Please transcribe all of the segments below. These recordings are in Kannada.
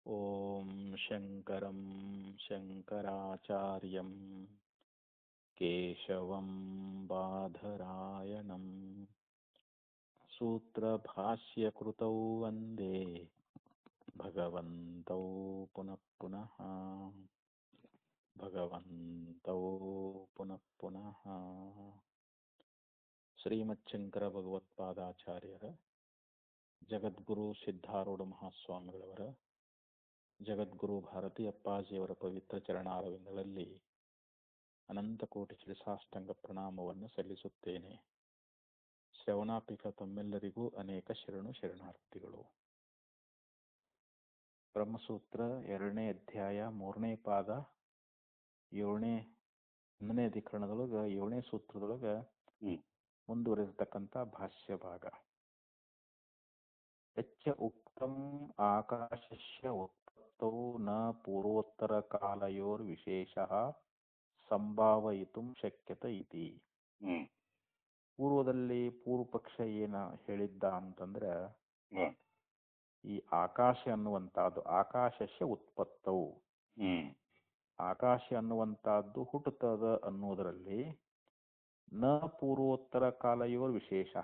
ಓಂ ಶಂಕರಂ ಶಂಕರಾಚಾರ್ಯಂ ಕೇಶವಂ ಬಾದರಾಯಣಂ ಸೂತ್ರಭಾಷ್ಯಕೃತೌ ವಂದೇ ಭಗವಂತೌ ಪುನಃ ಪುನಃ ಭಗವಂತೌ ಪುನಃ ಪುನಃ. ಶ್ರೀಮಚ್ಛಂಕರ ಭಗವತ್ಪಾದಾಚಾರ್ಯರ, ಜಗದ್ಗುರು ಸಿದ್ಧಾರೂಢ ಮಹಾಸ್ವಾಮಿಗಳವರ, ಜಗದ್ಗುರು ಭಾರತಿ ಅಪ್ಪಾಜಿಯವರ ಪವಿತ್ರ ಚರಣಾರವಿಂದಗಳಲ್ಲಿ ಅನಂತಕೋಟಿ ಶಿರಸಾಷ್ಟಾಂಗ ಪ್ರಣಾಮವನ್ನು ಸಲ್ಲಿಸುತ್ತೇನೆ. ಶ್ರವಣಾಪಿಕ ತಮ್ಮೆಲ್ಲರಿಗೂ ಅನೇಕ ಶರಣಾರ್ಥಿಗಳು. ಬ್ರಹ್ಮಸೂತ್ರ 2ನೇ ಅಧ್ಯಾಯ 3ನೇ ಪಾದ 1ನೇ ಅಧಿಕರಣದೊಳಗ 7ನೇ ಸೂತ್ರದೊಳಗ ಮುಂದುವರೆದಿರ್ತಕ್ಕಂಥ ಭಾಷ್ಯ ಭಾಗ. ಯಚ್ಚ ಉಕ್ತಂ ಆಕಾಶಸ್ಯ ಉತ್ಪತ್ತೌ ನ ಪೂರ್ವೋತ್ತರ ಕಾಲಯೋರ್ವಿಶೇಷಃ ಸಂಭಾವಯಿತುಂ ಶಕ್ಯತೆ ಇತಿ. ಪೂರ್ವದಲ್ಲಿ ಪೂರ್ವಪಕ್ಷ ಏನ ಹೇಳಿದ್ದ ಅಂತಂದ್ರೆ, ಈ ಆಕಾಶ ಅನ್ನುವಂತಹದ್ದು ಆಕಾಶಸ್ಯ ಉತ್ಪತ್ತೌ, ಆಕಾಶ ಅನ್ನುವಂತಹದ್ದು ಹುಟ್ಟುತ್ತದೆ ಅನ್ನೋದರಲ್ಲಿ ನ ಪೂರ್ವೋತ್ತರ ಕಾಲಯೋರ್ ವಿಶೇಷ.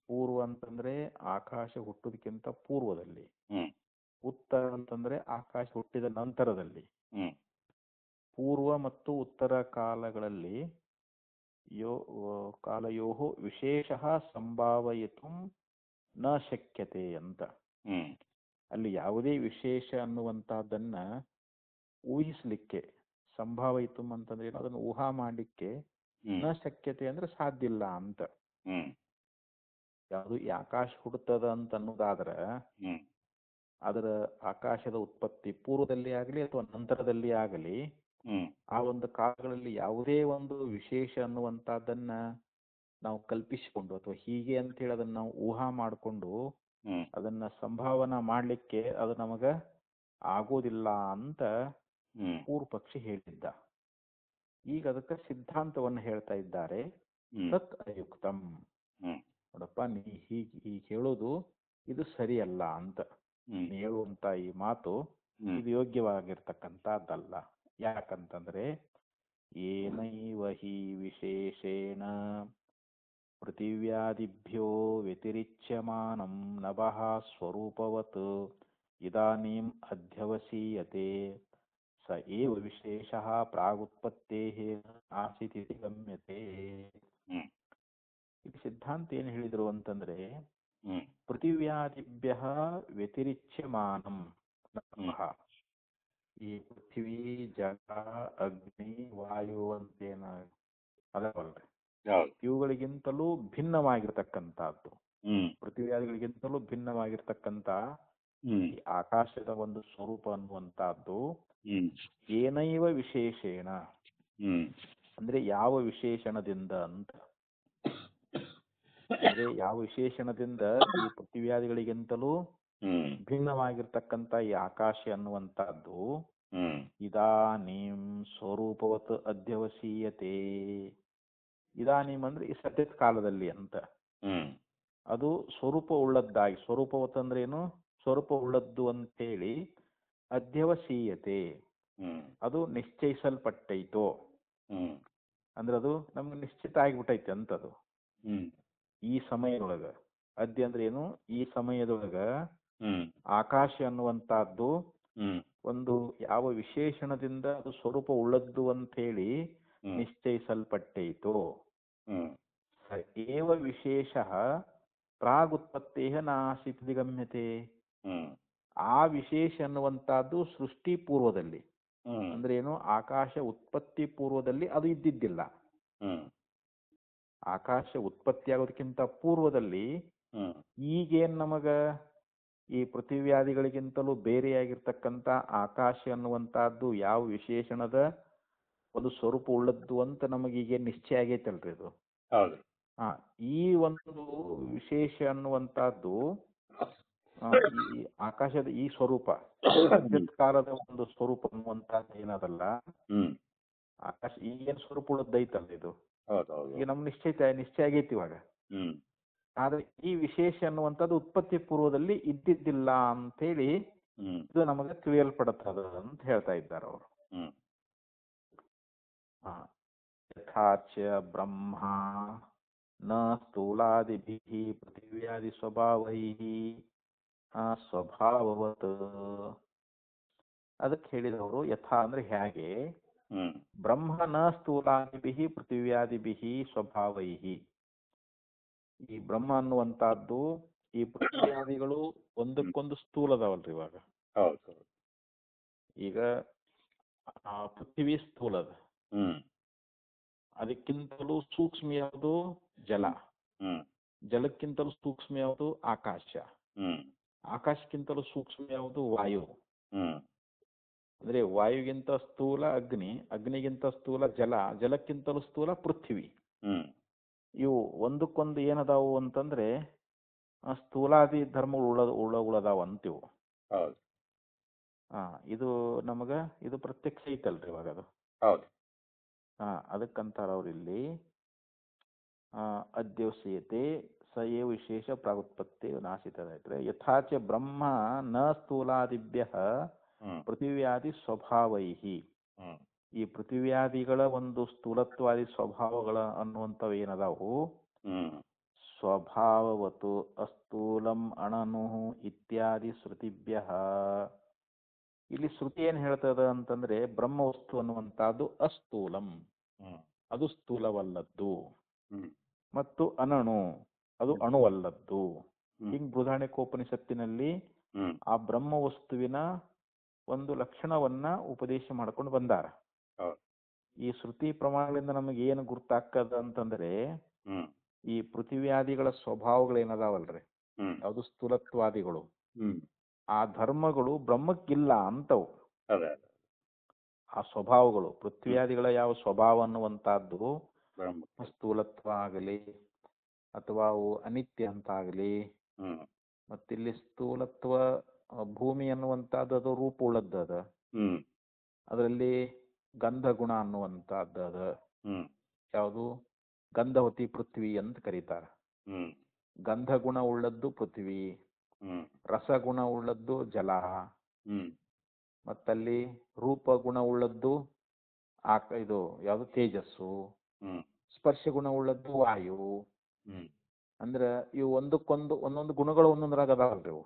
ಪೂರ್ವ ಅಂತಂದ್ರೆ ಆಕಾಶ ಹುಟ್ಟುದಕ್ಕಿಂತ ಪೂರ್ವದಲ್ಲಿ, ಉತ್ತರ ಅಂತಂದ್ರೆ ಆಕಾಶ ಹುಟ್ಟಿದ ನಂತರದಲ್ಲಿ. ಪೂರ್ವ ಮತ್ತು ಉತ್ತರ ಕಾಲಗಳಲ್ಲಿ ಕಾಲಯೋಹೋ ವಿಶೇಷ ಸಂಭಾವಯಿತು ನ ಶಕ್ಯತೆ ಅಂತ. ಅಲ್ಲಿ ಯಾವುದೇ ವಿಶೇಷ ಅನ್ನುವಂತಹದ್ದನ್ನ ಊಹಿಸ್ಲಿಕ್ಕೆ, ಸಂಭಾವಯಿತು ಅಂತಂದ್ರೆ ಏನು, ಅದನ್ನು ಊಹಾ ಮಾಡ್ಲಿಕ್ಕೆ ನ ಶಕ್ಯತೆ ಅಂದ್ರೆ ಸಾಧ್ಯ ಇಲ್ಲ ಅಂತ. ಯಾವುದು ಈ ಆಕಾಶ ಹುಡುತದ ಅಂತ ಅನ್ನೋದಾದ್ರ ಅದರ ಆಕಾಶದ ಉತ್ಪತ್ತಿ ಪೂರ್ವದಲ್ಲಿ ಆಗಲಿ ಅಥವಾ ನಂತರದಲ್ಲಿ ಆಗಲಿ, ಆ ಒಂದು ಕಾಲಗಳಲ್ಲಿ ಯಾವುದೇ ಒಂದು ವಿಶೇಷ ಅನ್ನುವಂತಹದ್ದನ್ನ ನಾವು ಕಲ್ಪಿಸಿಕೊಂಡು ಅಥವಾ ಹೀಗೆ ಅಂತ ಹೇಳಿ ಅದನ್ನ ನಾವು ಊಹಾ ಮಾಡಿಕೊಂಡು ಅದನ್ನ ಸಂಭಾವನಾ ಮಾಡ್ಲಿಕ್ಕೆ ಅದು ನಮಗ ಆಗೋದಿಲ್ಲ ಅಂತ ಪೂರ್ವ ಪಕ್ಷಿ ಹೇಳಿದ್ದ. ಈಗ ಅದಕ್ಕೆ ಸಿದ್ಧಾಂತವನ್ನು ಹೇಳ್ತಾ ಇದ್ದಾರೆ. ತತ್ ಅಯುಕ್ತಂ, ನೋಡಪ್ಪ ನೀ ಹೀಗೆ ಹೇಳೋದು ಇದು ಸರಿಯಲ್ಲ ಅಂತ. ನೀ ಹೇಳುವಂತ ಈ ಮಾತು ಇದು ಯೋಗ್ಯವಾಗಿರ್ತಕ್ಕಂಥದ್ದಲ್ಲ. ಯಾಕಂತಂದ್ರೆ ಏನೈವ ಹಿ ವಿಶೇಷೇಣ ಪೃಥಿವ್ಯಾದಿಭ್ಯೋ ವ್ಯತಿರಿಚ್ಯಮಾನಂ ನಭಃ ಸ್ವರೂಪವತ್ ಇದಾನೀಂ ಅಧ್ಯವಸೀಯತೆ ಸ ಏವ ವಿಶೇಷಃ ಪ್ರಾಗುತ್ಪತ್ತೇಃ ಆಸೀತ್ ಇತಿ ಗಮ್ಯತೆ. ಇದು ಸಿದ್ಧಾಂತ ಏನು ಹೇಳಿದ್ರು ಅಂತಂದ್ರೆ, ಪೃಥಿವ್ಯಾದಿಭ್ಯ ವ್ಯತಿರಿಚ್ಯಮಾನಂ ನಭಃ, ಈ ಪೃಥ್ವಿ ಜಲ ಅಗ್ನಿ ವಾಯು ಅಂತೇನ ಅದವಲ್ರಿ, ಇವುಗಳಿಗಿಂತಲೂ ಭಿನ್ನವಾಗಿರ್ತಕ್ಕಂಥದ್ದು, ಪೃಥ್ವಿಯಾದಿಗಳಿಗಿಂತಲೂ ಭಿನ್ನವಾಗಿರ್ತಕ್ಕಂಥ ಈ ಆಕಾಶದ ಒಂದು ಸ್ವರೂಪ ಅನ್ನುವಂತಹದ್ದು ಏನೈವ ವಿಶೇಷೇಣ ಅಂದ್ರೆ ಯಾವ ವಿಶೇಷಣದಿಂದ ಅಂತ. ಅಂದ್ರೆ ಯಾವ ವಿಶೇಷಣದಿಂದ ಈ ಪೃಥ್ವಿಯಾದಿಗಳಿಗಿಂತಲೂ ಭಿನ್ನವಾಗಿರ್ತಕ್ಕಂಥ ಈ ಆಕಾಶ ಅನ್ನುವಂತಹದ್ದು ಇದಾನೀಂ ಸ್ವರೂಪವತ್ ಅಧ್ಯವಸೀಯತೆ. ಇದಾನೀಂ ಅಂದ್ರೆ ಈ ಸದ್ಯದ ಕಾಲದಲ್ಲಿ ಅಂತ. ಅದು ಸ್ವರೂಪ ಉಳ್ಳದ್ದಾಗಿ, ಸ್ವರೂಪವತ್ ಅಂದ್ರೆ ಏನು, ಸ್ವರೂಪ ಉಳ್ಳದ್ದು ಅಂತ ಹೇಳಿ, ಅಧ್ಯವಸೀಯತೆ ಅದು ನಿಶ್ಚಯಿಸಲ್ಪಟ್ಟೈತೋ ಅಂದ್ರೆ ಅದು ನಮ್ಗೆ ನಿಶ್ಚಿತ ಆಗಿಬಿಟ್ಟೈತೆ ಅಂತದು. ಈ ಸಮಯದೊಳಗ ಅದ್ಯ ಅಂದ್ರೆ ಏನು, ಈ ಸಮಯದೊಳಗ ಆಕಾಶ ಅನ್ನುವಂತಹದ್ದು ಒಂದು ಯಾವ ವಿಶೇಷಣದಿಂದ ಅದು ಸ್ವರೂಪ ಉಳ್ಳದ್ದು ಅಂತ ಹೇಳಿ ನಿಶ್ಚಯಿಸಲ್ಪಟ್ಟೈತೋ. ಏವ ವಿಶೇಷ ಪ್ರಾಗುತ್ಪತ್ತೇಹ ನಾಸೀತ್ ಇತಿ ಗಮ್ಯತೆ. ಆ ವಿಶೇಷ ಅನ್ನುವಂತಹದ್ದು ಸೃಷ್ಟಿ ಪೂರ್ವದಲ್ಲಿ ಅಂದ್ರೆ ಏನು, ಆಕಾಶ ಉತ್ಪತ್ತಿ ಪೂರ್ವದಲ್ಲಿ ಅದು ಇದ್ದಿದ್ದಿಲ್ಲ. ಆಕಾಶ ಉತ್ಪತ್ತಿ ಆಗೋದಕ್ಕಿಂತ ಪೂರ್ವದಲ್ಲಿ ಈಗೇನ್ ನಮಗ ಈ ಪೃಥಿವ್ಯಾದಿಗಳಿಗಿಂತಲೂ ಬೇರೆಯಾಗಿರ್ತಕ್ಕಂಥ ಆಕಾಶ ಅನ್ನುವಂತಹದ್ದು ಯಾವ ವಿಶೇಷಣದ ಒಂದು ಸ್ವರೂಪ ಉಳ್ಳದ್ದು ಅಂತ ನಮಗೀಗೇನ್ ನಿಶ್ಚಯ ಆಗೈತಲ್ರಿ ಅದು. ಈ ಒಂದು ವಿಶೇಷ ಅನ್ನುವಂತಹದ್ದು ಈ ಆಕಾಶದ ಈ ಸ್ವರೂಪ ಕಾಲದ ಒಂದು ಸ್ವರೂಪ ಅನ್ನುವಂತಹದ್ದು ಏನದಲ್ಲ, ಆಕಾಶ ಈಗೇನ್ ಸ್ವರೂಪ ಉಳ್ಳದ್ದೈತಲ್ಲ ಇದು, ಈಗ ನಮ್ ನಿಶ್ಚಯ ಆಗೈತಿ ಇವಾಗ. ಆದ್ರೆ ಈ ವಿಶೇಷ ಅನ್ನುವಂಥದ್ದು ಉತ್ಪತ್ತಿ ಪೂರ್ವದಲ್ಲಿ ಇದ್ದಿದ್ದಿಲ್ಲ ಅಂತೇಳಿ ಇದು ನಮಗೆ ತಿಳಿಯಲ್ಪಡುತ್ತದೆ ಅಂತ ಹೇಳ್ತಾ ಇದ್ದಾರೆ ಅವರು. ಯಥಾಚ ಬ್ರಹ್ಮ ನ ಸ್ಥೂಲಾದಿಭಿಃ ಪೃಥಿವ್ಯಾದಿ ಸ್ವಭಾವೈಃ ಸ್ವಭಾವವತ್. ಅದಕ್ಕೆ ಹೇಳಿದವರು ಯಥಾ ಅಂದ್ರೆ ಹೇಗೆ, ಬ್ರಹ್ಮ ನ ಸ್ಥೂಲಾದಿಭಿಃ ಪೃಥಿವ್ಯಾದಿಭಿಃ ಸ್ವಭಾವೈಃ. ಈ ಬ್ರಹ್ಮ ಅನ್ನುವಂತಹದ್ದು ಈ ಪೃಥ್ವಿಯಾದಿಗಳು ಒಂದಕ್ಕೊಂದು ಸ್ಥೂಲದವಲ್ರಿ. ಇವಾಗ ಈಗ ಪೃಥ್ವಿ ಸ್ಥೂಲದ, ಅದಕ್ಕಿಂತಲೂ ಸೂಕ್ಷ್ಮ ಯಾವುದು ಜಲ, ಜಲಕ್ಕಿಂತಲೂ ಸೂಕ್ಷ್ಮ ಯಾವುದು ಆಕಾಶ, ಆಕಾಶಕ್ಕಿಂತಲೂ ಸೂಕ್ಷ್ಮ ಯಾವುದು ವಾಯು. ಅಂದ್ರೆ ವಾಯುಗಿಂತ ಸ್ಥೂಲ ಅಗ್ನಿ, ಅಗ್ನಿಗಿಂತ ಸ್ಥೂಲ ಜಲ, ಜಲಕ್ಕಿಂತಲೂ ಸ್ಥೂಲ ಪೃಥ್ವಿ. ಇವು ಒಂದಕ್ಕೊಂದು ಏನದಾವು ಅಂತಂದ್ರೆ ಸ್ಥೂಲಾದಿ ಧರ್ಮಗಳು ಉಳದಾವ ಅಂತಿವು. ಇದು ನಮಗ ಇದು ಪ್ರತ್ಯಕ್ಷ ಐತಲ್ರಿ ಇವಾಗ ಅದು. ಅದಕ್ಕಂತಾರ ಅವ್ರು ಇಲ್ಲಿ ಅದ್ಯೋಸ್ಯತೆ ಸ ಏವ ವಿಶೇಷ ಪ್ರಾಗುತ್ಪತ್ತಿ ನಾಶಿತದಾಯ್ತು. ಯಥಾಚ ಬ್ರಹ್ಮ ನ ಸ್ಥೂಲಾದಿಭ್ಯಃ ಪೃಥಿವ್ಯಾದಿ ಸ್ವಭಾವೈಹಿ. ಈ ಪೃಥಿವ್ಯಾದಿಗಳ ಒಂದು ಸ್ಥೂಲತ್ವಾದಿ ಸ್ವಭಾವಗಳ ಅನ್ನುವಂಥವು ಏನದಾವು ಸ್ವಭಾವವತು ಅಸ್ಥೂಲಂ ಅಣನು ಇತ್ಯಾದಿ ಶ್ರುತಿಭ್ಯಃ. ಇಲ್ಲಿ ಶ್ರುತಿ ಏನ್ ಹೇಳ್ತದ ಅಂತಂದ್ರೆ ಬ್ರಹ್ಮ ವಸ್ತು ಅನ್ನುವಂತಹದ್ದು ಅಸ್ಥೂಲಂ, ಅದು ಸ್ಥೂಲವಲ್ಲದ್ದು, ಮತ್ತು ಅನಣು, ಅದು ಅಣುವಲ್ಲದ್ದು. ಹಿಂಗ್ ಬೃಹದಾರಣ್ಯಕೋಪನಿಷತ್ತಿನಲ್ಲಿ ಆ ಬ್ರಹ್ಮ ವಸ್ತುವಿನ ಒಂದು ಲಕ್ಷಣವನ್ನ ಉಪದೇಶ ಮಾಡ್ಕೊಂಡು ಬಂದಾರ. ಈ ಶ್ರುತಿ ಪ್ರಮಾಣಗಳಿಂದ ನಮಗೆ ಏನು ಗುರ್ತಾಗ್ತದ ಅಂತಂದ್ರೆ ಈ ಪೃಥಿವ್ಯಾದಿಗಳ ಸ್ವಭಾವಗಳೇನದಾವಲ್ರಿ, ಅದು ಸ್ಥೂಲತ್ವಾದಿಗಳು, ಆ ಧರ್ಮಗಳು ಬ್ರಹ್ಮಕ್ಕಿಲ್ಲ ಅಂತವು. ಆ ಸ್ವಭಾವಗಳು ಪೃಥ್ವಿಯಾದಿಗಳ ಯಾವ ಸ್ವಭಾವ ಅನ್ನುವಂತಹದ್ದು ಸ್ಥೂಲತ್ವ ಆಗಲಿ ಅಥವಾ ಅವು ಅನಿತ್ಯ ಅಂತ ಆಗಲಿ, ಮತ್ತಿಲ್ಲಿ ಸ್ಥೂಲತ್ವ ಭೂಮಿ ಅನ್ನುವಂತಹದ್ದು ಅದು ರೂಪ ಉಳ್ಳದ್ದು ಅದ, ಅದರಲ್ಲಿ ಗಂಧ ಗುಣ ಅನ್ನುವಂತಹದ್ದು ಅದ. ಯಾವುದು ಗಂಧವತಿ ಪೃಥ್ವಿ ಅಂತ ಕರೀತಾರ. ಗಂಧ ಗುಣ ಉಳ್ಳದ್ದು ಪೃಥ್ವಿ, ರಸಗುಣ ಉಳ್ಳದ್ದು ಜಲ, ಮತ್ತಲ್ಲಿ ರೂಪ ಗುಣ ಉಳ್ಳದ್ದು ಇದು ಯಾವುದು ತೇಜಸ್ಸು, ಸ್ಪರ್ಶ ಗುಣ ಉಳ್ಳದ್ದು ವಾಯು. ಅಂದ್ರ ಇವು ಒಂದಕ್ಕೊಂದು ಒಂದೊಂದು ಗುಣಗಳು ಒಂದೊಂದ್ರಾಗ ಅದಾವಲ್ರಿ ಇವು.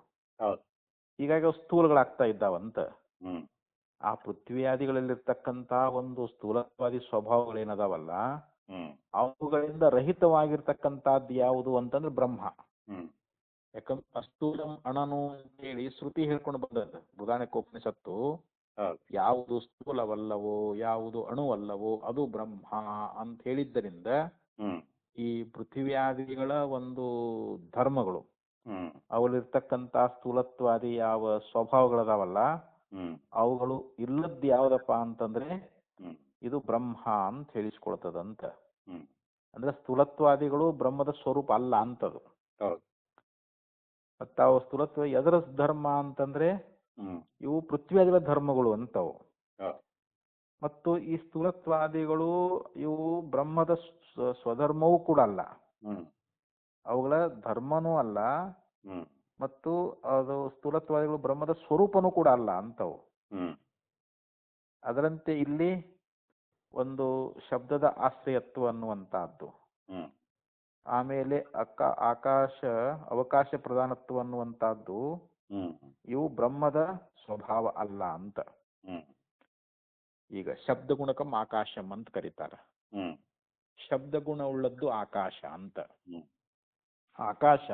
ಹೀಗಾಗಿ ಅವು ಸ್ಥೂಲಗಳಾಗ್ತಾ ಇದ್ದಾವಂತ. ಆ ಪೃಥ್ವಿಯಾದಿಗಳಲ್ಲಿರ್ತಕ್ಕಂತ ಒಂದು ಸ್ಥೂಲತ್ವಾದಿ ಸ್ವಭಾವಗಳೇನದಾವಲ್ಲ ಅವುಗಳಿಂದ ರಹಿತವಾಗಿರ್ತಕ್ಕಂಥದ್ದು ಯಾವುದು ಅಂತಂದ್ರೆ ಬ್ರಹ್ಮ. ಯಾಕಂದ್ರೆ ಅಸ್ಥೂಲಂ ಅಣನು ಅಂತೇಳಿ ಶ್ರುತಿ ಹೇಳ್ಕೊಂಡು ಬಂದದ್ದು ಬೃಹದಾರಣ್ಯಕೋಪನಿಷತ್ತು. ಯಾವುದು ಸ್ಥೂಲವಲ್ಲವೋ ಯಾವುದು ಅಣುವಲ್ಲವೋ ಅದು ಬ್ರಹ್ಮ ಅಂತ ಹೇಳಿದ್ದರಿಂದ ಈ ಪೃಥ್ವಿಯಾದಿಗಳ ಒಂದು ಧರ್ಮಗಳು ಅವಲ್ಲಿರ್ತಕ್ಕಂಥ ಸ್ಥೂಲತ್ವಾದಿ ಯಾವ ಸ್ವಭಾವಗಳದಾವಲ್ಲ ಅವುಗಳು ಇಲ್ಲದ್ದು ಯಾವ್ದಪ್ಪ ಅಂತಂದ್ರೆ ಇದು ಬ್ರಹ್ಮ ಅಂತ ಹೇಳಿಸ್ಕೊಳ್ತದಂತ. ಅಂದ್ರೆ ಸ್ಥೂಲತ್ವಾದಿಗಳು ಬ್ರಹ್ಮದ ಸ್ವರೂಪ ಅಲ್ಲ ಅಂತದು. ಮತ್ತ ಅವು ಸ್ಥೂಲತ್ವ ಎದರ ಧರ್ಮ ಅಂತಂದ್ರೆ ಇವು ಪೃಥ್ವಿಯಾದಿಗಳ ಧರ್ಮಗಳು ಅಂತವು. ಮತ್ತು ಈ ಸ್ಥೂಲತ್ವಾದಿಗಳು ಇವು ಬ್ರಹ್ಮದ ಸ್ವಧರ್ಮವೂ ಕೂಡ ಅಲ್ಲ, ಅವುಗಳ ಧರ್ಮನೂ ಅಲ್ಲ, ಮತ್ತು ಅದು ಸ್ಥೂಲತ್ವಾದಿಗಳು ಬ್ರಹ್ಮದ ಸ್ವರೂಪನೂ ಕೂಡ ಅಲ್ಲ ಅಂತವು. ಅದರಂತೆ ಇಲ್ಲಿ ಒಂದು ಶಬ್ದದ ಆಶ್ರಯತ್ವ ಅನ್ನುವಂತಹದ್ದು, ಆಮೇಲೆ ಆಕಾಶ ಅವಕಾಶ ಪ್ರಧಾನತ್ವ ಅನ್ನುವಂತಹದ್ದು ಇವು ಬ್ರಹ್ಮದ ಸ್ವಭಾವ ಅಲ್ಲ ಅಂತ. ಈಗ ಶಬ್ದ ಗುಣಕಂ ಆಕಾಶಂ ಅಂತ ಕರೀತಾರ. ಶಬ್ದ ಗುಣ ಉಳ್ಳದ್ದು ಆಕಾಶ ಅಂತ. ಆಕಾಶ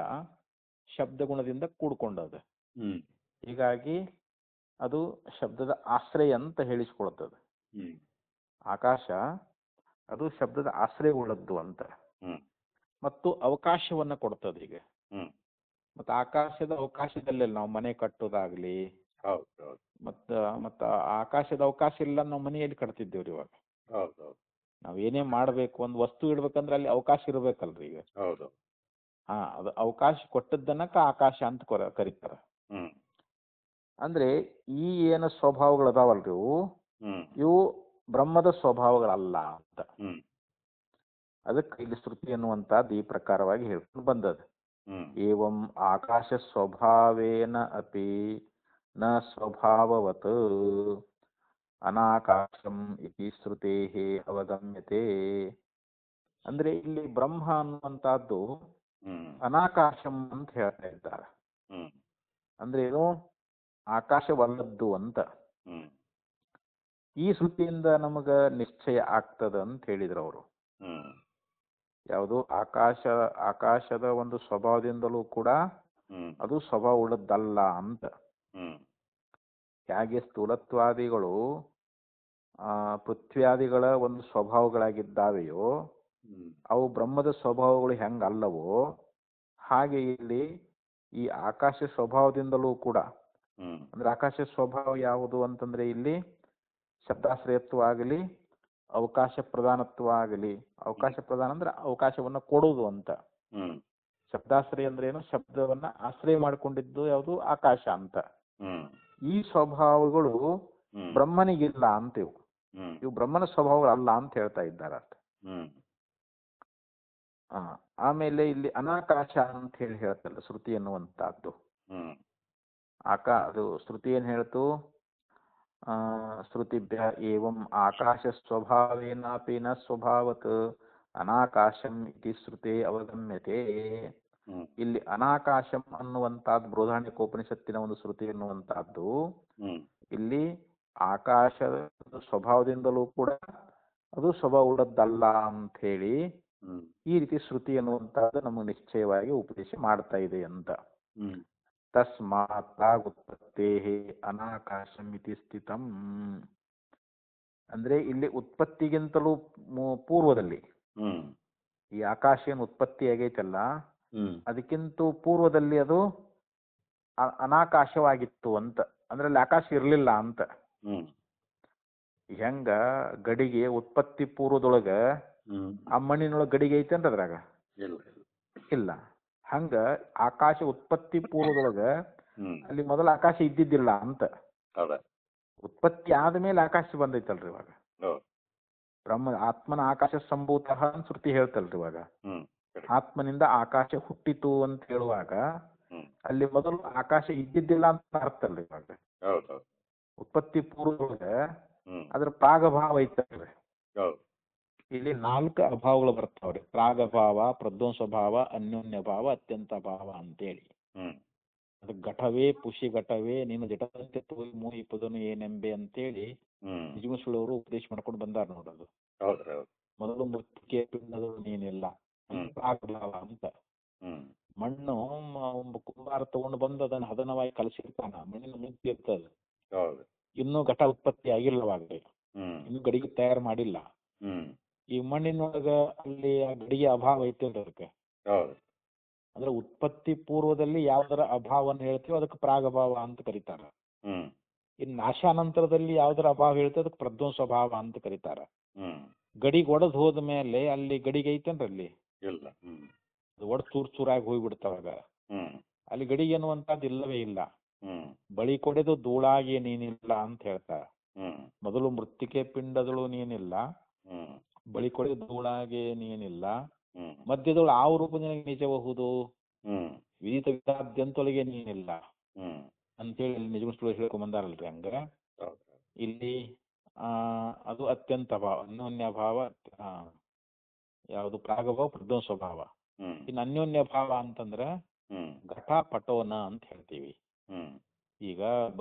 ಶಬ್ದ ಗುಣದಿಂದ ಕೂಡ್ಕೊಂಡದ, ಹೀಗಾಗಿ ಅದು ಶಬ್ದದ ಆಶ್ರಯ ಅಂತ ಹೇಳಿಸ್ಕೊಳ್ತದೆ. ಆಕಾಶ ಅದು ಶಬ್ದದ ಆಶ್ರಯ ಉಳ್ಳದ್ದು ಅಂತ, ಮತ್ತು ಅವಕಾಶವನ್ನ ಕೊಡ್ತದೆ. ಈಗ ಮತ್ತೆ ಆಕಾಶದ ಅವಕಾಶದಲ್ಲೇ ನಾವು ಮನೆ ಕಟ್ಟೋದಾಗ್ಲಿ, ಮತ್ತ ಆಕಾಶದ ಅವಕಾಶ ಇಲ್ಲ ನಾವು ಮನೆಯಲ್ಲಿ ಕಟ್ತಿದ್ದೇವ್ರಿ. ಇವಾಗ ನಾವ್ ಏನೇ ಮಾಡ್ಬೇಕು, ಒಂದು ವಸ್ತು ಇಡ್ಬೇಕಂದ್ರೆ ಅಲ್ಲಿ ಅವಕಾಶ ಇರ್ಬೇಕಲ್ರಿ. ಈಗ ಅದು ಅವಕಾಶ ಕೊಟ್ಟದ್ದನ್ನಕ ಆಕಾಶ ಅಂತ ಕರೀತಾರ. ಅಂದ್ರೆ ಈ ಏನು ಸ್ವಭಾವಗಳದಾವಲ್ರಿ ಇವು ಬ್ರಹ್ಮದ ಸ್ವಭಾವಗಳಲ್ಲ ಅಂತ. ಅದಕ್ಕೆ ಇಲ್ಲಿ ಶ್ರುತಿ ಅನ್ನುವಂತಹದ್ದು ಈ ಪ್ರಕಾರವಾಗಿ ಹೇಳ್ಕೊಂಡು ಬಂದದ. ಏವಂ ಆಕಾಶ ಸ್ವಭಾವೇನ ಅಪಿ ನ ಸ್ವಭಾವವತ್ ಅನಾಕಾಶಂ ಇತಿ ಶ್ರುತೇಃ ಅವಗಮ್ಯತೆ. ಅಂದ್ರೆ ಇಲ್ಲಿ ಬ್ರಹ್ಮ ಅನ್ನುವಂತಹದ್ದು ಅನಾಕಾಶಂ ಅಂತ ಹೇಳ್ತಾ ಇದ್ದಾರೆ. ಅಂದ್ರೆ ಏನು, ಆಕಾಶವಲ್ಲದ್ದು ಅಂತ. ಈ ಶ್ರುತಿಯಿಂದ ನಮಗ ನಿಶ್ಚಯ ಆಗ್ತದ ಅಂತ ಹೇಳಿದ್ರು ಅವರು. ಯಾವುದು ಆಕಾಶದ ಒಂದು ಸ್ವಭಾವದಿಂದಲೂ ಕೂಡ ಅದು ಸ್ವಭಾವ ಉಳ್ಳದ್ದಲ್ಲ ಅಂತ. ಹೇಗೆ ಸ್ಥೂಲತ್ವಾದಿಗಳು ಪೃಥ್ವ್ಯಾದಿಗಳ ಒಂದು ಸ್ವಭಾವಗಳಾಗಿದ್ದಾವೆಯೋ ಅವು ಬ್ರಹ್ಮದ ಸ್ವಭಾವಗಳು ಹೆಂಗಲ್ಲವೋ ಹಾಗೆ ಇಲ್ಲಿ ಈ ಆಕಾಶ ಸ್ವಭಾವದಿಂದಲೂ ಕೂಡ, ಅಂದ್ರೆ ಆಕಾಶ ಸ್ವಭಾವ ಯಾವುದು ಅಂತಂದ್ರೆ ಇಲ್ಲಿ ಶಬ್ದಾಶ್ರಯತ್ವ ಆಗಲಿ ಅವಕಾಶ ಪ್ರಧಾನತ್ವ ಆಗಲಿ. ಅವಕಾಶ ಪ್ರಧಾನ ಅಂದ್ರೆ ಅವಕಾಶವನ್ನ ಕೊಡುವುದು ಅಂತ. ಶಬ್ದಾಶ್ರಯ ಅಂದ್ರೆ ಏನು, ಶಬ್ದವನ್ನ ಆಶ್ರಯ ಮಾಡಿಕೊಂಡಿದ್ದು ಯಾವುದು, ಆಕಾಶ ಅಂತ. ಈ ಸ್ವಭಾವಗಳು ಬ್ರಹ್ಮನಿಗಿಲ್ಲ ಅಂತಿವು. ಇವು ಬ್ರಹ್ಮನ ಸ್ವಭಾವಗಳಲ್ಲ ಅಂತ ಹೇಳ್ತಾ ಇದ್ದಾರೆ ಅಷ್ಟೆ. ಆಮೇಲೆ ಇಲ್ಲಿ ಅನಾಕಾಶ ಅಂತ ಹೇಳಿ ಹೇಳ್ತಲ್ಲ ಶ್ರುತಿ ಎನ್ನುವಂತಹದ್ದು. ಅದು ಶ್ರುತಿ ಏನ್ ಹೇಳ್ತು, ಶ್ರುತಿಭ್ಯ ಏವಂ ಆಕಾಶ ಸ್ವಭಾವೇನಾಪಿ ನ ಸ್ವಭಾವತ್ ಅನಾಕಾಶಂ ಇತಿ ಶ್ರುತೆ ಅವಗಮ್ಯತೆ. ಇಲ್ಲಿ ಅನಾಕಾಶಂ ಅನ್ನುವಂತಹದ್ದು ಬೃಹದಾರಣ್ಯಕೋಪನಿಷತ್ತಿನ ಒಂದು ಶ್ರುತಿ ಎನ್ನುವಂತಹದ್ದು ಇಲ್ಲಿ ಆಕಾಶದ ಸ್ವಭಾವದಿಂದಲೂ ಕೂಡ ಅದು ಸ್ವಭಾವ ಉಳ್ಳದ್ದಲ್ಲ ಅಂತ ಹೇಳಿ ಈ ರೀತಿ ಶ್ರುತಿ ಅನ್ನುವಂತಹದ್ದು ನಮಗೆ ನಿಶ್ಚಯವಾಗಿ ಉಪದೇಶ ಮಾಡ್ತಾ ಇದೆ ಅಂತ. ತಸ್ಮಾತ್ ಪ್ರಾಗುತ್ಪತ್ತೇಃ ಅನಾಕಾಶಂ ಇತಿ ಸ್ಥಿತಂ. ಅಂದ್ರೆ ಇಲ್ಲಿ ಉತ್ಪತ್ತಿಗಿಂತಲೂ ಪೂರ್ವದಲ್ಲಿ ಈ ಆಕಾಶ ಏನು ಉತ್ಪತ್ತಿ ಆಗೈತಲ್ಲ ಅದಕ್ಕಿಂತ ಪೂರ್ವದಲ್ಲಿ ಅದು ಅನಾಕಾಶವಾಗಿತ್ತು ಅಂತ. ಅಂದ್ರೆ ಅಲ್ಲಿ ಆಕಾಶ ಇರ್ಲಿಲ್ಲ ಅಂತ. ಹೆಂಗ ಗಡಿಗೆ ಉತ್ಪತ್ತಿ ಪೂರ್ವದೊಳಗ ಆ ಮಣ್ಣಿನೊಳಗ ಗಡಿಗೆ ಐತೆ ಅದ್ರಾಗ ಇಲ್ಲ, ಹಂಗ ಆಕಾಶ ಉತ್ಪತ್ತಿ ಪೂರ್ವದೊಳಗ ಅಲ್ಲಿ ಮೊದಲ ಆಕಾಶ ಇದ್ದಿದ್ದಿಲ್ಲ ಅಂತ. ಉತ್ಪತ್ತಿ ಆದ್ಮೇಲೆ ಆಕಾಶ ಬಂದೈತಲ್ರಿ ಇವಾಗ. ಬ್ರಹ್ಮ ಆತ್ಮನ ಆಕಾಶ ಸಂಭೂತ ಅಂತ ಶ್ರುತಿ ಹೇಳ್ತಲ್ರಿ ಇವಾಗ. ಆತ್ಮನಿಂದ ಆಕಾಶ ಹುಟ್ಟಿತು ಅಂತ ಹೇಳುವಾಗ ಅಲ್ಲಿ ಮೊದಲು ಆಕಾಶ ಇದ್ದಿದ್ದಿಲ್ಲ ಅಂತ ಅರ್ಥ ಅಲ್ರಿ ಇವಾಗ. ಉತ್ಪತ್ತಿ ಪೂರ್ವದೊಳಗ ಅದ್ರ ಪ್ರಾಗಭಾವ ಐತಲ್ರಿ. ಇಲ್ಲಿ 4 ಅಭಾವಗಳು ಬರ್ತಾವ್ರಿ. ಪ್ರಾಗಭಾವ, ಪ್ರಧ್ವಂಸ ಭಾವ, ಅನ್ಯೋನ್ಯ ಭಾವ, ಅತ್ಯಂತ ಭಾವ ಅಂತೇಳಿ. ಅದು ಘಟವೇ ಪುಷಿ ಘಟವೇ ನೀನು ಜಟದಂತೆ ತೋರಿ ಮೋಹಿಪದನು ಏನೆಂಬೆ ಅಂತೇಳಿ ನಿಜಮಸುಳವರು ಉಪದೇಶ ಮಾಡ್ಕೊಂಡು ಬಂದಾರ ನೋಡೋದು. ಮೊದಲು ಮೃತ್ತಿಕೆ ಪಿಂಡದಳು ನೀನಿಲ್ಲ ಪ್ರಾಗಭಾವ ಅಂತ. ಮಣ್ಣು ಕುಂಬಾರ ತಗೊಂಡು ಬಂದು ಅದನ್ನ ಹದನವಾಗಿ ಕಲಸಿರ್ತಾನ, ಮಣ್ಣಿನ ಮುಕ್ತಿ ಇರ್ತದ. ಇನ್ನೂ ಘಟ ಉತ್ಪತ್ತಿ ಆಗಿಲ್ಲವಾಗ್ರಿ, ಇನ್ನು ಗಡಿಗೆ ತಯಾರು ಮಾಡಿಲ್ಲ. ಈ ಮಣ್ಣಿನೊಳಗ ಅಲ್ಲಿ ಆ ಗಡಿಗೆ ಅಭಾವ ಐತಿ ಅದಕ್ಕೆ. ಅಂದ್ರೆ ಉತ್ಪತ್ತಿ ಪೂರ್ವದಲ್ಲಿ ಯಾವ್ದರ ಅಭಾವವನ್ನು ಹೇಳ್ತೀವೋ ಅದಕ್ಕೆ ಪ್ರಾಗಭಾವ ಅಂತ ಕರೀತಾರ. ಇನ್ನು ನಾಶಾನಂತರದಲ್ಲಿ ಯಾವ್ದರ ಅಭಾವ ಹೇಳ್ತೀವಿ ಅದಕ್ಕೆ ಪ್ರಧ್ವಂಸ ಭಾವ ಅಂತ ಕರೀತಾರ. ಗಡಿಗೆ ಒಡೆದ್ ಹೋದ ಮೇಲೆ ಅಲ್ಲಿ ಗಡಿಗೆ ಐತೇನ್ರಿ ಅಲ್ಲಿ ಅದು ಒಡ್ ಚೂರ್ ಚೂರಾಗಿ ಹೋಗ್ಬಿಡ್ತಾವಾಗ ಅಲ್ಲಿ ಗಡಿಗೆ ಅನ್ನುವಂಥದ್ದು ಇಲ್ಲವೇ ಇಲ್ಲ. ಬಳಿ ಕೊಡೆದು ಧೂಳಾಗಿ ನೀನಿಲ್ಲ ಅಂತ ಹೇಳ್ತಾರ. ಮೊದಲು ಮೃತ್ತಿಕೆ ಪಿಂಡದಳು ನೀನಿಲ್ಲ, ಬಳಿ ಕೊಡೆದು ಧೂಳಾಗಿ ನೀನಿಲ್ಲ, ಮಧ್ಯದೊಳು ಆ ರೂಪ ನಿನಗೆ ನಿಜಬಹುದು, ವಿದಿತ ವಿಧಾದ್ಯಂತೊಳಗೆ ನೀನಿಲ್ಲ ಅಂತೇಳಿ ನಿಜಮುಷ್ಟಿ ಹೇಳ್ಕೊಂಡ್ ಬಂದಾರಲ್ರಿ. ಹಂಗ ಇಲ್ಲಿ ಅದು ಅತ್ಯಂತ ಭಾವ, ಅನ್ಯೋನ್ಯ ಭಾವ, ಯಾವುದು ಪ್ರಾಗಭಾವ, ಪ್ರಧ್ವಂಸ ಭಾವ. ಇನ್ನು ಅನ್ಯೋನ್ಯ ಭಾವ ಅಂತಂದ್ರ ಘಟ ಪಟೋನ ಅಂತ ಹೇಳ್ತೀವಿ. ಈಗ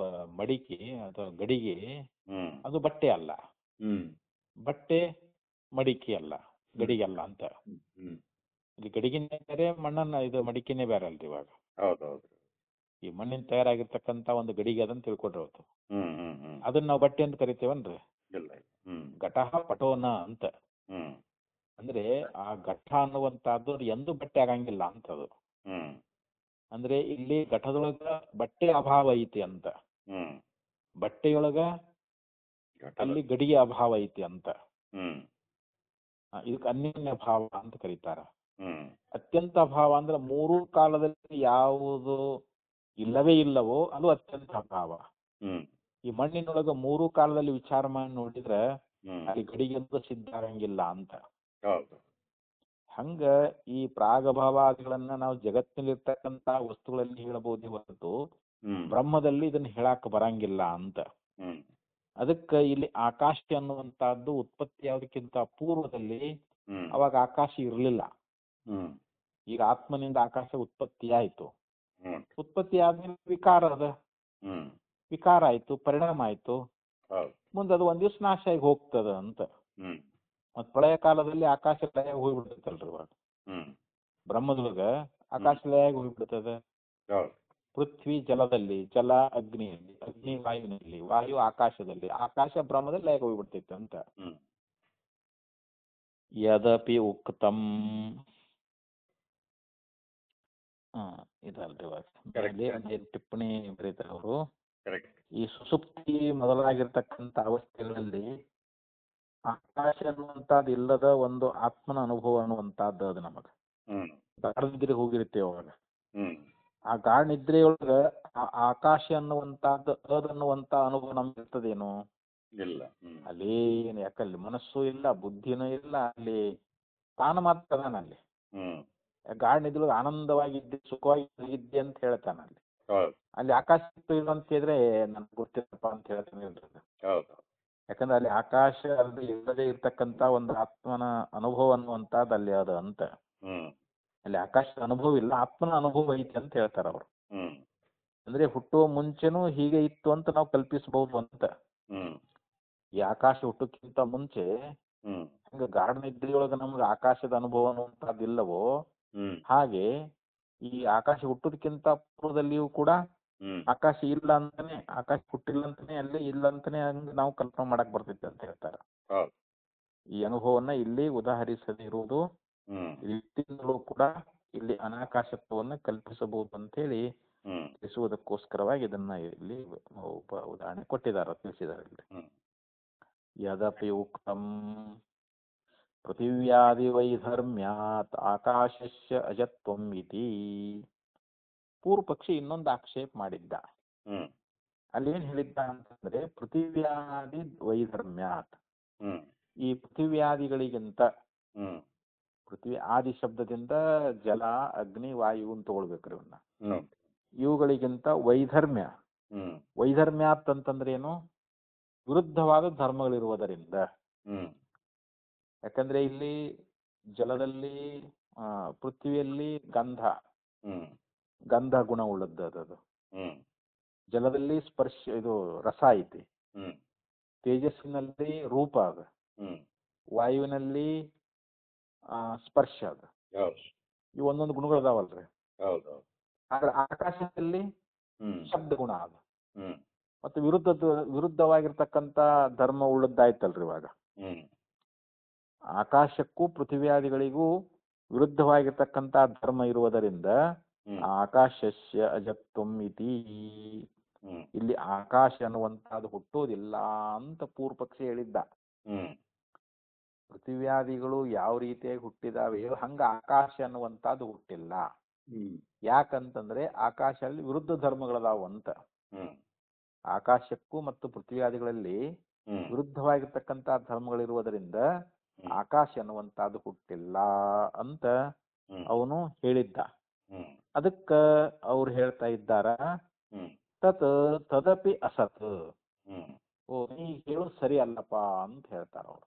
ಮಡಿಕೆ ಅಥವಾ ಗಡಿಗೆ ಅದು ಬಟ್ಟೆ ಅಲ್ಲ, ಬಟ್ಟೆ ಮಡಿಕೆ ಅಲ್ಲ, ಗಡಿಗೆ ಅಲ್ಲ ಅಂತ. ಇಲ್ಲಿ ಗಡಿಗೆನೆ ಬೇರೆ, ಮಣ್ಣನ್ನ ಇದು ಮಡಿಕೆನೆ ಬೇರೆ ಅಲ್ರಿ ಇವಾಗ. ಈ ಮಣ್ಣಿನ ತಯಾರಾಗಿರ್ತಕ್ಕಂತ ಒಂದು ಗಡಿಗೆ ಅದನ್ನ ತಿಳ್ಕೊಡ್ರಿ ಅವತ್ತು. ಅದನ್ನ ನಾವು ಬಟ್ಟೆ ಅಂತ ಕರಿತೇವನ್ರಿ. ಘಟ ಪಟೋನ ಅಂತ. ಅಂದ್ರೆ ಆ ಘಟ ಅನ್ನುವಂತಹದ್ದು ಎಂದು ಬಟ್ಟೆ ಆಗಂಗಿಲ್ಲ ಅಂತದು. ಅಂದ್ರೆ ಇಲ್ಲಿ ಘಟದೊಳಗ ಬಟ್ಟೆ ಅಭಾವ ಐತಿ ಅಂತ, ಬಟ್ಟೆಯೊಳಗ ಅಲ್ಲಿ ಗಡಿಗೆ ಅಭಾವ ಐತಿ ಅಂತ. ಇದಕ್ಕೆ ಅನ್ಯೋನ್ಯ ಭಾವ ಅಂತ ಕರೀತಾರ. ಅತ್ಯಂತ ಭಾವ ಅಂದ್ರೆ 3 ಕಾಲದಲ್ಲಿ ಯಾವುದು ಇಲ್ಲವೇ ಇಲ್ಲವೋ ಅದು ಅತ್ಯಂತ ಭಾವ. ಈ ಮಣ್ಣಿನೊಳಗ 3 ಕಾಲದಲ್ಲಿ ವಿಚಾರ ಮಾಡಿ ನೋಡಿದ್ರೆ ಅಲ್ಲಿ ಗಡಿಗೆ ಅಂತ ಸಿದ್ಧ ಆಗಂಗಿಲ್ಲ ಅಂತ. ಹಂಗ ಈ ಪ್ರಾಗಭಾವಾದಿಗಳನ್ನ ನಾವು ಜಗತ್ತಿನಲ್ಲಿರ್ತಕ್ಕಂತ ವಸ್ತುಗಳಲ್ಲಿ ಹೇಳಬಹುದೇ ಹೊರತು ಬ್ರಹ್ಮದಲ್ಲಿ ಇದನ್ನ ಹೇಳಕ್ ಬರಂಗಿಲ್ಲ ಅಂತ. ಅದಕ್ಕೆ ಇಲ್ಲಿ ಆಕಾಶ ಅನ್ನುವಂತಹದ್ದು ಉತ್ಪತ್ತಿ ಯಾವುದಕ್ಕಿಂತ ಪೂರ್ವದಲ್ಲಿ ಅವಾಗ ಆಕಾಶ ಇರಲಿಲ್ಲ. ಈಗ ಆತ್ಮನಿಂದ ಆಕಾಶ ಉತ್ಪತ್ತಿ ಆಯ್ತು. ಉತ್ಪತ್ತಿ ಆದ್ಮೇಲೆ ವಿಕಾರ ಅದ, ವಿಕಾರ ಆಯ್ತು, ಪರಿಣಾಮ ಆಯ್ತು, ಮುಂದೆ ಅದು ಒಂದ್ ದಿವ್ಸ ನಾಶ ಆಗಿ ಹೋಗ್ತದ ಅಂತ. ಮತ್ ಪ್ರಳಯ ಕಾಲದಲ್ಲಿ ಆಕಾಶ ಲಯ ಹೋಗ್ಬಿಡ್ತೈತಲ್ರಿ ಇವಾಗ. ಬ್ರಹ್ಮದೊಳಗ ಆಕಾಶ ಲಯ ಹೋಗ್ಬಿಡ್ತದ. ಪೃಥ್ವಿ ಜಲದಲ್ಲಿ, ಜಲ ಅಗ್ನಿಯಲ್ಲಿ, ಅಗ್ನಿ ವಾಯುವಿನಲ್ಲಿ, ವಾಯು ಆಕಾಶದಲ್ಲಿ, ಆಕಾಶ ಬ್ರಹ್ಮದಲ್ಲಿ ಲಯ ಹೋಗ್ಬಿಡ್ತೈತೆ ಅಂತ. ಯದಪಿ ಉಕ್ತಂ ಇದಲ್ರಿ ಇವಾಗ ಟಿಪ್ಪಣಿ ಬರೀತಾರೆ ಅವರು. ಈ ಸುಸುಪ್ತಿ ಮೊದಲಾಗಿರ್ತಕ್ಕಂಥ ಅವಸ್ಥೆಗಳಲ್ಲಿ ಆಕಾಶ ಅನ್ನುವಂಥದ್ದು ಇಲ್ಲದ ಒಂದು ಆತ್ಮನ ಅನುಭವ ಅನ್ನುವಂಥದ್ದು ಅದು ನಮಗ ಗಾಢ ನಿದ್ರೆ ಹೋಗಿರ್ತೇವೆ ಅವಾಗ. ಆ ಗಾಢ ನಿದ್ರೆಯೊಳಗ ಆಕಾಶ ಅನ್ನುವಂಥದ್ದು ಅದನ್ನುವಂತ ಅನುಭವ ನಮ್ಗೆ ಇರ್ತದೇನು? ಇಲ್ಲ. ಅಲ್ಲಿ ಯಾಕಲ್ಲಿ ಮನಸ್ಸು ಇಲ್ಲ, ಬುದ್ಧಿನೂ ಇಲ್ಲ, ಅಲ್ಲಿ ತಾನು ಮಾತ್ರ ಅದಾನ ಅಲ್ಲಿ. ಗಾಢ ನಿದ್ರೆಯೊಳಗೆ ಆನಂದವಾಗಿದ್ದೆ, ಸುಖವಾಗಿದ್ದೆ ಅಂತ ಹೇಳ್ತಾನ ಅಲ್ಲಿ. ಅಲ್ಲಿ ಆಕಾಶ ಇಲ್ಲ ಅಂತ ಹೇಳಿದ್ರೆ ನನ್ಗೆ ಗೊತ್ತಿಲ್ಲಪ್ಪ ಅಂತ ಹೇಳ್ತಾನೆ ಇಲ್ರಿ. ಯಾಕಂದ್ರೆ ಅಲ್ಲಿ ಆಕಾಶ ಅಲ್ಲಿ ಇಲ್ಲದೆ ಇರ್ತಕ್ಕಂತ ಒಂದು ಆತ್ಮನ ಅನುಭವ ಅನ್ನುವಂಥದ್ದು ಅಲ್ಲಿ ಅದ ಅಂತ. ಅಲ್ಲಿ ಆಕಾಶದ ಅನುಭವ ಇಲ್ಲ, ಆತ್ಮನ ಅನುಭವ ಐತಿ ಅಂತ ಹೇಳ್ತಾರ ಅವ್ರು. ಅಂದ್ರೆ ಹುಟ್ಟುವ ಮುಂಚೆನೂ ಹೀಗೆ ಇತ್ತು ಅಂತ ನಾವು ಕಲ್ಪಿಸಬಹುದು ಅಂತ. ಈ ಆಕಾಶ ಹುಟ್ಟಕ್ಕಿಂತ ಮುಂಚೆ ಹಂಗ ಗಾಢ ನಿದ್ರೆಯೊಳಗ ನಮ್ಗೆ ಆಕಾಶದ ಅನುಭವ ಅನ್ನುವಂಥದ್ದು ಇಲ್ಲವೋ ಹಾಗೆ ಈ ಆಕಾಶ ಹುಟ್ಟೋದಕ್ಕಿಂತ ಪೂರ್ವದಲ್ಲಿಯೂ ಕೂಡ ಆಕಾಶ ಇಲ್ಲ ಅಂತಾನೆ, ಆಕಾಶ ಹುಟ್ಟಿಲ್ಲ ಅಂತಾನೆ, ಅಲ್ಲೇ ಇಲ್ಲ ಅಂತಾನೆ ಹಂಗ ನಾವು ಕಲ್ಪನೆ ಮಾಡಕ್ ಬರ್ತೈತಿ ಅಂತ ಹೇಳ್ತಾರ. ಈ ಅನುಭವವನ್ನ ಇಲ್ಲಿ ಉದಾಹರಿಸದೇ ಇರುವುದು ರೀತಿಯಿಂದಲೂ ಕೂಡ ಇಲ್ಲಿ ಅನಾಕಾಶತ್ವವನ್ನು ಕಲ್ಪಿಸಬಹುದು ಅಂತ ಹೇಳಿ ತಿಳಿಸುವುದಕ್ಕೋಸ್ಕರವಾಗಿ ಇದನ್ನ ಇಲ್ಲಿ ಉದಾಹರಣೆ ಕೊಟ್ಟಿದ್ದಾರೆ, ತಿಳಿಸಿದ್ದಾರೆ ಇಲ್ಲಿ. ಯದಪಿ ಉಕ್ತಂ ಪೃಥಿವ್ಯಾದಿ ವೈಧರ್ಮ್ಯಾತ್ ಆಕಾಶಸ್ಯ ಅಜತ್ವಂ ಇತಿ. ಪೂರ್ವ ಪಕ್ಷಿ ಇನ್ನೊಂದು ಆಕ್ಷೇಪ ಮಾಡಿದ್ದ. ಅಲ್ಲಿ ಏನ್ ಹೇಳಿದ್ದ ಅಂತಂದ್ರೆ ಪೃಥಿವ್ಯಾದಿ ವೈಧರ್ಮ್ಯಾತ್, ಈ ಪೃಥಿವ್ಯಾದಿಗಳಿಗಿಂತ, ಪೃಥ್ವಿ ಆದಿ ಶಬ್ದದಿಂದ ಜಲ ಅಗ್ನಿ ವಾಯು ಅಂತ ತಗೊಳ್ಬೇಕ್ರಿ ಇವನ್ನ, ಇವುಗಳಿಗಿಂತ ವೈಧರ್ಮ್ಯ, ವೈಧರ್ಮ್ಯಾತ್ ಅಂತಂದ್ರೆ ಏನು? ವಿರುದ್ಧವಾದ ಧರ್ಮಗಳಿರುವುದರಿಂದ. ಯಾಕಂದ್ರೆ ಇಲ್ಲಿ ಜಲದಲ್ಲಿ ಪೃಥ್ವಿಯಲ್ಲಿ ಗಂಧ ಗುಣ ಉಳ್ಳದ್ದು, ಜಲದಲ್ಲಿ ಸ್ಪರ್ಶ ಇದು ರಸ ಐತಿ, ತೇಜಸ್ಸಿನಲ್ಲಿ ರೂಪ ಅದ, ವಾಯುವಿನಲ್ಲಿ ಸ್ಪರ್ಶ ಅದ. ಇವು ಒಂದೊಂದು ಗುಣಗಳದಾವಲ್ರಿ. ಆದ್ರೆ ಆಕಾಶದಲ್ಲಿ ಶಬ್ದ ಗುಣ ಅದ. ಮತ್ತೆ ವಿರುದ್ಧವಾಗಿರ್ತಕ್ಕಂತ ಧರ್ಮ ಉಳ್ಳದ್ದಾಯ್ತಲ್ರಿ ಇವಾಗ. ಆಕಾಶಕ್ಕೂ ಪೃಥ್ವಿಯಾದಿಗಳಿಗೂ ವಿರುದ್ಧವಾಗಿರ್ತಕ್ಕಂತ ಧರ್ಮ ಇರುವುದರಿಂದ ಆಕಾಶಸ್ಯ ಅಜತ್ವಂ ಇತಿ. ಇಲ್ಲಿ ಆಕಾಶ ಅನ್ನುವಂತಹದ್ದು ಹುಟ್ಟೋದಿಲ್ಲ ಅಂತ ಪೂರ್ವ ಪಕ್ಷಿ ಹೇಳಿದ್ದ. ಪೃಥ್ವಿಯಾದಿಗಳು ಯಾವ ರೀತಿಯಾಗಿ ಹುಟ್ಟಿದಾವೆ ಹಂಗ ಆಕಾಶ ಅನ್ನುವಂತಹದ್ದು ಹುಟ್ಟಿಲ್ಲ. ಯಾಕಂತಂದ್ರೆ ಆಕಾಶದಲ್ಲಿ ವಿರುದ್ಧ ಧರ್ಮಗಳದಾವು ಅಂತ. ಆಕಾಶಕ್ಕೂ ಮತ್ತು ಪೃಥ್ವಿಯಾದಿಗಳಲ್ಲಿ ವಿರುದ್ಧವಾಗಿರ್ತಕ್ಕಂತ ಧರ್ಮಗಳಿರುವುದರಿಂದ ಆಕಾಶ ಅನ್ನುವಂತಹದ್ದು ಹುಟ್ಟಿಲ್ಲ ಅಂತ ಅವನು ಹೇಳಿದ್ದ. ಅದಕ್ಕ ಅವ್ರು ಹೇಳ್ತಾ ಇದ್ದಾರ ತದಪಿ ಅಸತ್. ನೀ ಹೇಳೋದು ಸರಿ ಅಲ್ಲಪ್ಪ ಅಂತ ಹೇಳ್ತಾರ ಅವ್ರು.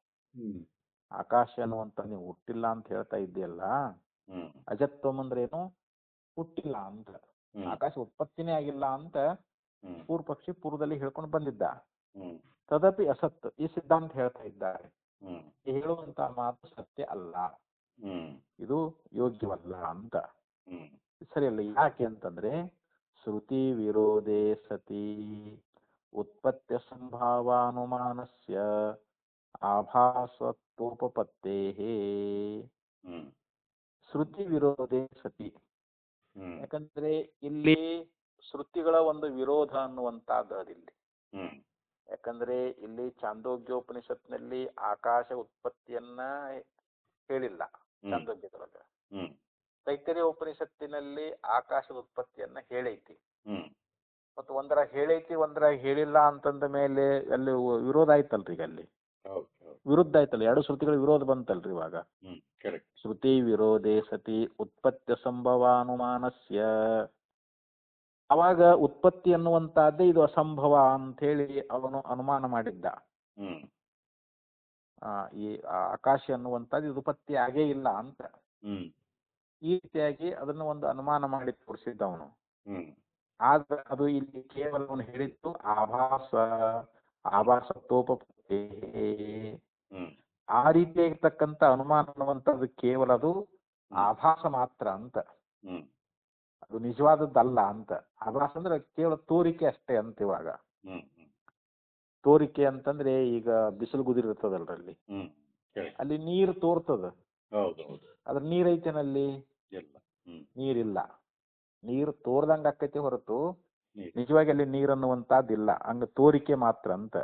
ಆಕಾಶ ಅನ್ನುವಂತ ನೀವು ಹುಟ್ಟಿಲ್ಲ ಅಂತ ಹೇಳ್ತಾ ಇದ್ದೀಯಲ್ಲ, ಅಜತ್ವಂ ಅಂದ್ರೆ ಏನು? ಹುಟ್ಟಿಲ್ಲ ಅಂತ, ಆಕಾಶ ಉತ್ಪತ್ತಿನೇ ಆಗಿಲ್ಲ ಅಂತ ಪೂರ್ವ ಪಕ್ಷಿ ಪೂರ್ವದಲ್ಲಿ ಹೇಳ್ಕೊಂಡು ಬಂದಿದ್ದ. ತದಪಿ ಅಸತ್, ಈ ಸಿದ್ಧಾಂತ ಹೇಳ್ತಾ ಇದ್ದಾರೆ, ಹೇಳುವಂತ ಮಾತು ಸತ್ಯ ಅಲ್ಲ, ಇದು ಯೋಗ್ಯವಲ್ಲ ಅಂತ. ಸರಿಯಲ್ಲ. ಯಾಕೆ ಅಂತಂದ್ರೆ ಶ್ರುತಿ ವಿರೋಧೇ ಸತಿ ಉತ್ಪತ್ತಿ ಸಂಭಾವಾನುಮಾನಸ್ಯ ಆಭಾಸತ್ವೋಪತ್ತೇ. ಶ್ರುತಿ ವಿರೋಧೇ ಸತಿ. ಯಾಕಂದ್ರೆ ಇಲ್ಲಿ ಶ್ರುತಿಗಳ ಒಂದು ವಿರೋಧ ಅನ್ನುವಂತಹದ್ದು ಅದಿಲ್ಲಿ. ಯಾಕಂದ್ರೆ ಇಲ್ಲಿ ಚಾಂದೋಗ್ಯೋಪನಿಷತ್ನಲ್ಲಿ ಆಕಾಶ ಉತ್ಪತ್ತಿಯನ್ನ ಹೇಳಿಲ್ಲ ಚಾಂದೋಗ್ಯದೊಳಗ. ತೈತರಿಯ ಉಪನಿಷತ್ತಿನಲ್ಲಿ ಆಕಾಶದ ಉತ್ಪತ್ತಿಯನ್ನ ಹೇಳೈತಿ. ಮತ್ತು ಒಂದರ ಹೇಳೈತಿ ಒಂದರ ಹೇಳಿಲ್ಲ ಅಂತಂದ ಮೇಲೆ ಅಲ್ಲಿ ವಿರೋಧ ಆಯ್ತಲ್ರಿ. ಈಗ ಅಲ್ಲಿ ವಿರುದ್ಧ ಆಯ್ತಲ್ಲ, ಎರಡು ಶ್ರುತಿಗಳ ವಿರೋಧ ಬಂತಲ್ರಿ ಇವಾಗ. ಶ್ರುತಿ ವಿರೋಧೇ ಸತಿ ಉತ್ಪತ್ತಿ ಸಂಭವಾನುಮಾನಸ್ಯ ಅವಾಗ ಉತ್ಪತ್ತಿ ಅನ್ನುವಂತಹದ್ದೇ ಇದು ಅಸಂಭವ ಅಂತ ಹೇಳಿ ಅವನು ಅನುಮಾನ ಮಾಡಿದ್ದ. ಈ ಆಕಾಶ ಅನ್ನುವಂಥದ್ದು ಇದು ಉತ್ಪತ್ತಿ ಆಗೇ ಇಲ್ಲ ಅಂತ. ಈ ರೀತಿಯಾಗಿ ಅದನ್ನು ಒಂದು ಅನುಮಾನ ಮಾಡಿ ತೋರಿಸಿದ್ದ ಅವನು. ಆದ್ರೆ ಅದು ಇಲ್ಲಿ ಕೇವಲ ಅವನು ಹೇಳಿದ್ದು ಆಭಾಸತ್ವೋಪಪತ್ತೇ. ಆ ರೀತಿಯಾಗಿರ್ತಕ್ಕಂಥ ಅನುಮಾನ ಅನ್ನುವಂಥದ್ದು ಕೇವಲ ಅದು ಆಭಾಸ ಮಾತ್ರ ಅಂತ, ಅದು ನಿಜವಾದದ್ದಲ್ಲ ಅಂತ. ಆಭಾಸ ಅಂದ್ರೆ ಕೇವಲ ತೋರಿಕೆ ಅಷ್ಟೇ ಅಂತ. ಇವಾಗ ತೋರಿಕೆ ಅಂತಂದ್ರೆ ಈಗ ಬಿಸಿಲು ಗುದಿರ್ತದಲ್ರಲ್ಲಿ, ಅಲ್ಲಿ ನೀರು ತೋರ್ತದ, ಅದ್ರ ನೀರೈತೇನಲ್ಲಿ ನೀರಿಲ್ಲ. ನೀರು ತೋರ್ದಂಗ ಆಕೈತಿ ಹೊರತು ನಿಜವಾಗಿ ಅಲ್ಲಿ ನೀರನ್ನುವಂತಹದ್ದಿಲ್ಲ. ಹಂಗ ತೋರಿಕೆ ಮಾತ್ರ ಅಂತ.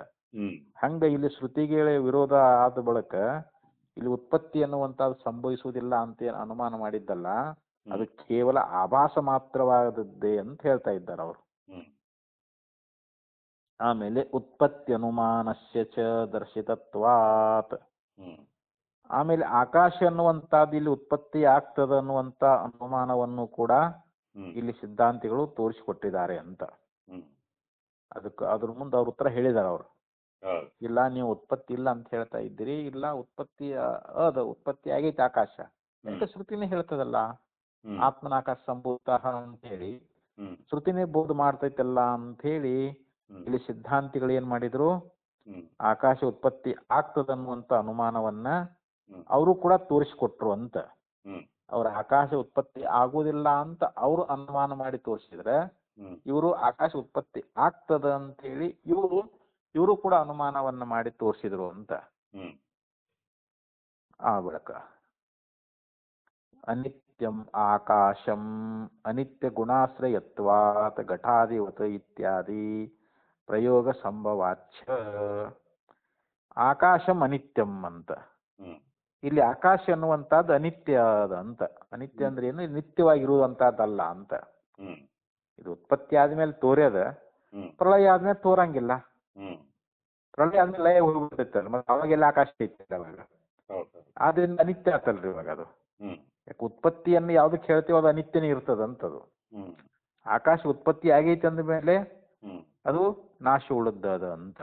ಹಂಗ ಇಲ್ಲಿ ಶ್ರುತಿಗೆ ವಿರೋಧ ಆದ ಬಳಿಕ ಇಲ್ಲಿ ಉತ್ಪತ್ತಿ ಅನ್ನುವಂಥದ್ದು ಸಂಭವಿಸುವುದಿಲ್ಲ ಅಂತ ಏನು ಅನುಮಾನ ಮಾಡಿದ್ದಲ್ಲ, ಅದು ಕೇವಲ ಆಭಾಸ ಮಾತ್ರವಾದದ್ದೇ ಅಂತ ಹೇಳ್ತಾ ಇದ್ದಾರೆ ಅವರು. ಆಮೇಲೆ ಉತ್ಪತ್ತಿ ಅನುಮಾನಸ್ಯ ಚ ದರ್ಶಿತತ್ವಾತ್. ಆಮೇಲೆ ಆಕಾಶ ಅನ್ನುವಂಥದ್ದು ಇಲ್ಲಿ ಉತ್ಪತ್ತಿ ಆಗ್ತದ ಅನ್ನುವಂತ ಅನುಮಾನವನ್ನು ಕೂಡ ಇಲ್ಲಿ ಸಿದ್ಧಾಂತಿಗಳು ತೋರಿಸಿಕೊಟ್ಟಿದ್ದಾರೆ ಅಂತ. ಅದ್ರ ಮುಂದೆ ಅವ್ರ ಉತ್ತರ ಹೇಳಿದಾರೆ ಅವರು. ಇಲ್ಲ, ನೀವು ಉತ್ಪತ್ತಿ ಇಲ್ಲ ಅಂತ ಹೇಳ್ತಾ ಇದ್ದೀರಿ, ಇಲ್ಲ ಉತ್ಪತ್ತಿ ಆಗೈತೆ ಆಕಾಶ ಅಂತ ಶ್ರುತಿನೇ ಹೇಳ್ತದಲ್ಲ. ಆತ್ಮನ ಆಕಾಶ ಸಂಭೂತ ಅಂತ ಹೇಳಿ ಶ್ರುತಿನೇ ಬೋಧ ಮಾಡ್ತೈತಲ್ಲ ಅಂತ ಹೇಳಿ ಇಲ್ಲಿ ಸಿದ್ಧಾಂತಿಗಳು ಏನ್ ಮಾಡಿದ್ರು, ಆಕಾಶ ಉತ್ಪತ್ತಿ ಆಗ್ತದನ್ನುವಂತ ಅನುಮಾನವನ್ನ ಅವರು ಕೂಡ ತೋರಿಸಿಕೊಟ್ರು ಅಂತ. ಅವ್ರ ಆಕಾಶ ಉತ್ಪತ್ತಿ ಆಗುವುದಿಲ್ಲ ಅಂತ ಅವರು ಅನುಮಾನ ಮಾಡಿ ತೋರಿಸಿದ್ರೆ, ಇವರು ಆಕಾಶ ಉತ್ಪತ್ತಿ ಆಗ್ತದ ಅಂತ ಹೇಳಿ ಇವರು ಕೂಡ ಅನುಮಾನವನ್ನ ಮಾಡಿ ತೋರಿಸಿದ್ರು ಅಂತ. ಆ ಬಳಿಕ ಅನಿತ್ಯಂ ಆಕಾಶಂ ಅನಿತ್ಯ ಗುಣಾಶ್ರಯತ್ವಾತ್ ಘಟಾದಿವತ್ ಇತ್ಯಾದಿ ಪ್ರಯೋಗ ಸಂಭವಾಚ್ಯ. ಆಕಾಶಂ ಅನಿತ್ಯಂ ಅಂತ. ಇಲ್ಲಿ ಆಕಾಶ ಅನ್ನುವಂಥದ್ದು ಅನಿತ್ಯ ಅಂತ. ಅನಿತ್ಯ ಅಂದ್ರೆ ಏನು? ನಿತ್ಯವಾಗಿರುವಂತಹದ್ದಲ್ಲ ಅಂತ. ಇದು ಉತ್ಪತ್ತಿ ಆದ್ಮೇಲೆ ತೋರ್ಯದ, ಪ್ರಳಯ ಆದ್ಮೇಲೆ ತೋರಂಗಿಲ್ಲ. ಪ್ರಳಯ ಆದ್ಮೇಲೆ ಲಯ ಹೋಗ್ಬಿಡ್ತೈತಲ್ಲ, ಮತ್ತೆ ಅವಾಗೆಲ್ಲ ಆಕಾಶ ಐತಿ ಅವಾಗ. ಆದ್ರಿಂದ ಅನಿತ್ಯ ಆತಲ್ರಿ ಇವಾಗ ಅದು. ಯಾಕೆ ಉತ್ಪತ್ತಿಯನ್ನು ಯಾವ್ದಕ್ಕೆ ಹೇಳ್ತೀವೋ ಅದು ಅನಿತ್ಯನೇ ಇರ್ತದಂತದು. ಆಕಾಶ ಉತ್ಪತ್ತಿ ಆಗೈತಿ ಅಂದ ಮೇಲೆ ಅದು ನಾಶ ಉಳಿದದ ಅಂತ.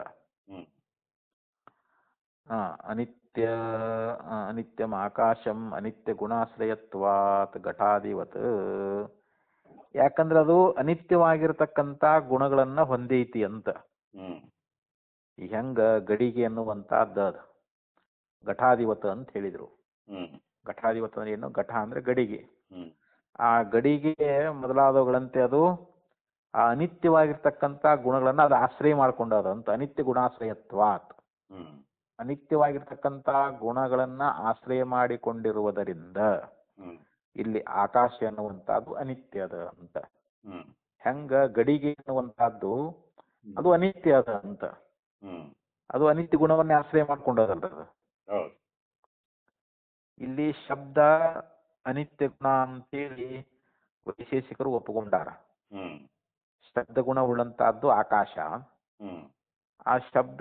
ಅನಿತ್ಯಂ ಆಕಾಶಂ ಅನಿತ್ಯ ಗುಣಾಶ್ರಯತ್ವಾತ್ ಘಟಾದಿವತ್. ಯಾಕಂದ್ರೆ ಅದು ಅನಿತ್ಯವಾಗಿರ್ತಕ್ಕಂಥ ಗುಣಗಳನ್ನ ಹೊಂದೈತಿ ಅಂತ. ಈ ಹೆಂಗ ಗಡಿಗೆ ಅನ್ನುವಂತಹದ್ದು ಅದು ಘಟಾಧಿವತ್ ಅಂತ ಹೇಳಿದ್ರು. ಘಟಾಧಿವತ್ ಅಂದ್ರೆ ಏನು? ಘಟ ಅಂದ್ರೆ ಗಡಿಗೆ. ಆ ಗಡಿಗೆ ಮೊದಲಾದವುಗಳಂತೆ ಅದು ಆ ಅನಿತ್ಯವಾಗಿರ್ತಕ್ಕಂಥ ಗುಣಗಳನ್ನ ಅದು ಆಶ್ರಯ ಮಾಡ್ಕೊಂಡದ ಅಂತ. ಅನಿತ್ಯ ಗುಣಾಶ್ರಯತ್ವಾತ್. ಅನಿತ್ಯವಾಗಿರ್ತಕ್ಕಂಥ ಗುಣಗಳನ್ನ ಆಶ್ರಯ ಮಾಡಿಕೊಂಡಿರುವುದರಿಂದ ಇಲ್ಲಿ ಆಕಾಶ ಅನ್ನುವಂಥದ್ದು ಅನಿತ್ಯದ ಅಂತ. ಹೆಂಗ ಗಡಿಗೆ ಅನ್ನುವಂಥದ್ದು ಅದು ಅನಿತ್ಯ ಅದ ಅಂತ. ಅದು ಅನಿತ್ಯ ಗುಣವನ್ನೇ ಆಶ್ರಯ ಮಾಡ್ಕೊಂಡದಲ್ರ ಅದು. ಇಲ್ಲಿ ಶಬ್ದ ಅನಿತ್ಯ ಗುಣ ಅಂತೇಳಿ ವೈಶೇಷಿಕರು ಒಪ್ಪಿಕೊಂಡಾರ. ಶಬ್ದ ಗುಣ ಉಳ್ಳಂತಹದ್ದು ಆಕಾಶ. ಆ ಶಬ್ದ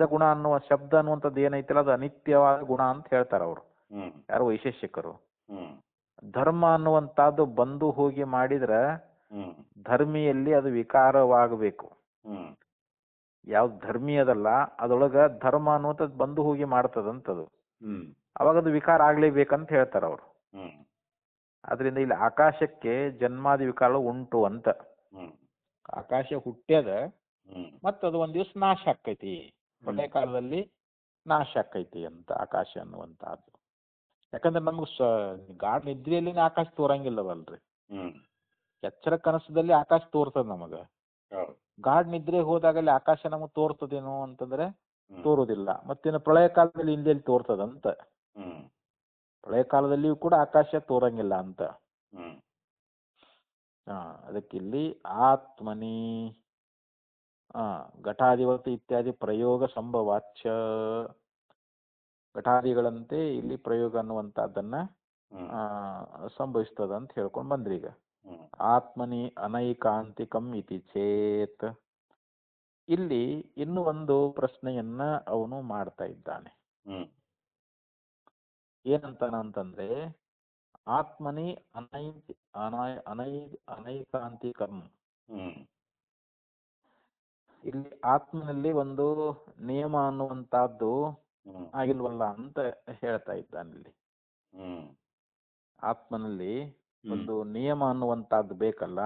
ಅನ್ನುವಂಥದ್ದು ಏನೈತಿಲ್ಲ ಅದು ಅನಿತ್ಯವಾದ ಗುಣ ಅಂತ ಹೇಳ್ತಾರ ಅವರು, ಯಾರು? ವೈಶೇಷಿಕರು. ಧರ್ಮ ಅನ್ನುವಂಥದ್ದು ಬಂದು ಹೋಗಿ ಮಾಡಿದ್ರ ಧರ್ಮಿಯಲ್ಲಿ ಅದು ವಿಕಾರವಾಗಬೇಕು. ಯಾವ್ದು ಧರ್ಮಿ ಅದಲ್ಲ ಅದರೊಳಗ ಧರ್ಮ ಅನ್ನುವಂಥದ್ದು ಬಂದು ಹೋಗಿ ಮಾಡ್ತದಂತದು. ಅವಾಗ ಅದು ವಿಕಾರ ಆಗ್ಲೇಬೇಕಂತ ಹೇಳ್ತಾರ ಅವರು. ಆದ್ರಿಂದ ಇಲ್ಲಿ ಆಕಾಶಕ್ಕೆ ಜನ್ಮಾದಿ ವಿಕಾರ ಉಂಟು ಅಂತ. ಆಕಾಶ ಹುಟ್ಟ್ಯದ ಮತ್ತದು ಒಂದ್ ದಿವ್ಸ ನಾಶ ಆಕ್ಕೈತಿ, ಪ್ರಳಯ ಕಾಲದಲ್ಲಿ ನಾಶ ಆಕ್ಕೈತಿ ಅಂತ ಆಕಾಶ ಅನ್ನುವಂತಹದ್ದು. ಯಾಕಂದ್ರೆ ನಮ್ಗೆ ಗಾಢ ನಿದ್ರೆಯಲ್ಲಿನೇ ಆಕಾಶ ತೋರಂಗಿಲ್ಲವಲ್ರಿ. ಎಚ್ಚರ ಕನಸದಲ್ಲಿ ಆಕಾಶ ತೋರ್ತದ ನಮಗ. ಗಾಢ ನಿದ್ರೆ ಹೋದಾಗಲ್ಲಿ ಆಕಾಶ ನಮಗ್ ತೋರ್ತದೇನೋ ಅಂತಂದ್ರೆ ತೋರುದಿಲ್ಲ. ಮತ್ತೇನು ಪ್ರಳಯ ಕಾಲದಲ್ಲಿ ಹಿಂದೆಲ್ಲಿ ತೋರ್ತದಂತ. ಪ್ರಳಯ ಕಾಲದಲ್ಲಿಯೂ ಕೂಡ ಆಕಾಶ ತೋರಂಗಿಲ್ಲ ಅಂತ. ಅದಕ್ಕಿಲ್ಲಿ ಆತ್ಮನಿ ಘಟಾಧಿವತ್ ಇತ್ಯಾದಿ ಪ್ರಯೋಗ ಸಂಭವಾಚ್ಯ. ಘಟಾದಿಗಳಂತೆ ಇಲ್ಲಿ ಪ್ರಯೋಗ ಅನ್ನುವಂಥದ್ದನ್ನ ಸಂಭವಿಸ್ತದ ಅಂತ ಹೇಳ್ಕೊಂಡು ಬಂದ್ರಿ. ಈಗ ಆತ್ಮನಿ ಅನೈಕಾಂತಿಕಂ ಇತಿ ಚೇತ್. ಇಲ್ಲಿ ಇನ್ನು ಒಂದು ಪ್ರಶ್ನೆಯನ್ನ ಅವನು ಮಾಡ್ತಾ ಇದ್ದಾನೆ. ಏನಂತಂದ್ರೆ ಆತ್ಮನಿ ಅನೈಕಾಂತಿಕಂ ಇಲ್ಲಿ ಆತ್ಮನಲ್ಲಿ ಒಂದು ನಿಯಮ ಅನ್ನುವಂತಹದ್ದು ಆಗಿಲ್ವಲ್ಲ ಅಂತ ಹೇಳ್ತಾ ಇದ್ದಾನೆ ಇಲ್ಲಿ. ಆತ್ಮನಲ್ಲಿ ಒಂದು ನಿಯಮ ಅನ್ನುವಂತಹದ್ದು ಬೇಕಲ್ಲ,